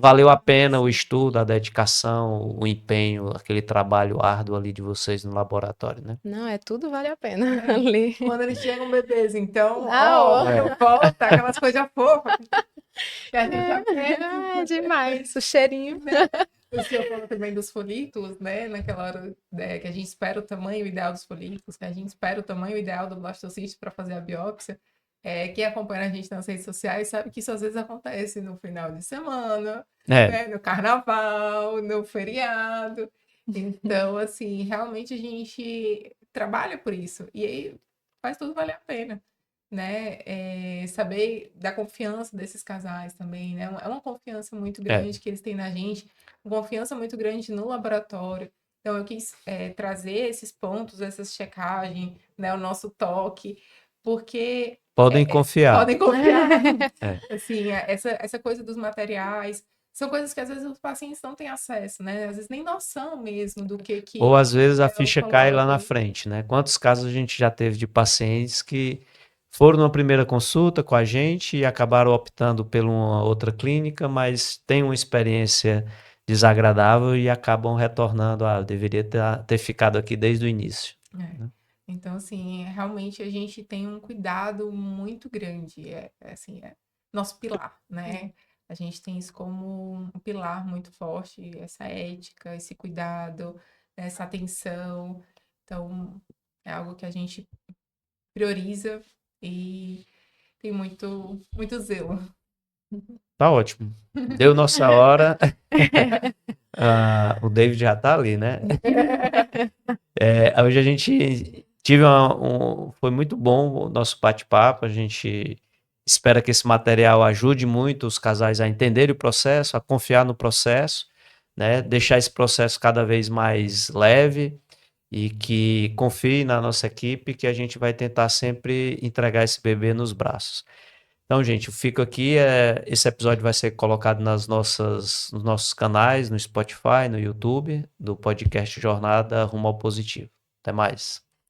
valeu a pena o estudo, a dedicação, o empenho, aquele trabalho árduo ali de vocês no laboratório, né? Não, tudo vale a pena ali. Quando eles chegam bebês, então, Não, volta aquelas coisas fofas que a gente aprende. demais, o cheirinho. O senhor falou também dos folículos, né? Naquela hora que a gente espera o tamanho ideal dos folículos, que a gente espera o tamanho ideal do blastocisto para fazer a biópsia. Quem acompanha a gente nas redes sociais sabe que isso às vezes acontece no final de semana, né? No carnaval, no feriado. Então, assim, realmente a gente trabalha por isso. E aí faz tudo valer a pena, né? Saber da confiança desses casais também, né? É uma confiança muito grande que eles têm na gente, uma confiança muito grande no laboratório. Então, eu quis trazer esses pontos, essas checagens, né? O nosso toque, porque podem confiar. Podem confiar. Assim, essa coisa dos materiais são coisas que às vezes os pacientes não têm acesso, né? Às vezes nem noção mesmo do que Ou às vezes a é ficha o cai lá na laboratório. frente, né? Quantos casos a gente já teve de pacientes que foram na primeira consulta com a gente e acabaram optando por uma outra clínica, mas têm uma experiência desagradável e acabam retornando. Ah, eu deveria ter ficado aqui desde o início. Então, assim, realmente a gente tem um cuidado muito grande. nosso pilar, né? A gente tem isso como um pilar muito forte, essa ética, esse cuidado, essa atenção. Então, é algo que a gente prioriza e tem muito zelo. Tá ótimo. Deu nossa hora. O David já tá ali, né? Hoje a gente foi muito bom o nosso bate-papo. A gente espera que esse material ajude muito os casais a entenderem o processo, a confiar no processo, né? Deixar esse processo cada vez mais leve e que confie na nossa equipe, que a gente vai tentar sempre entregar esse bebê nos braços. Então, gente, eu fico aqui. Esse episódio vai ser colocado nos nossos canais, no Spotify, no YouTube, do podcast Jornada Rumo ao Positivo. Até mais.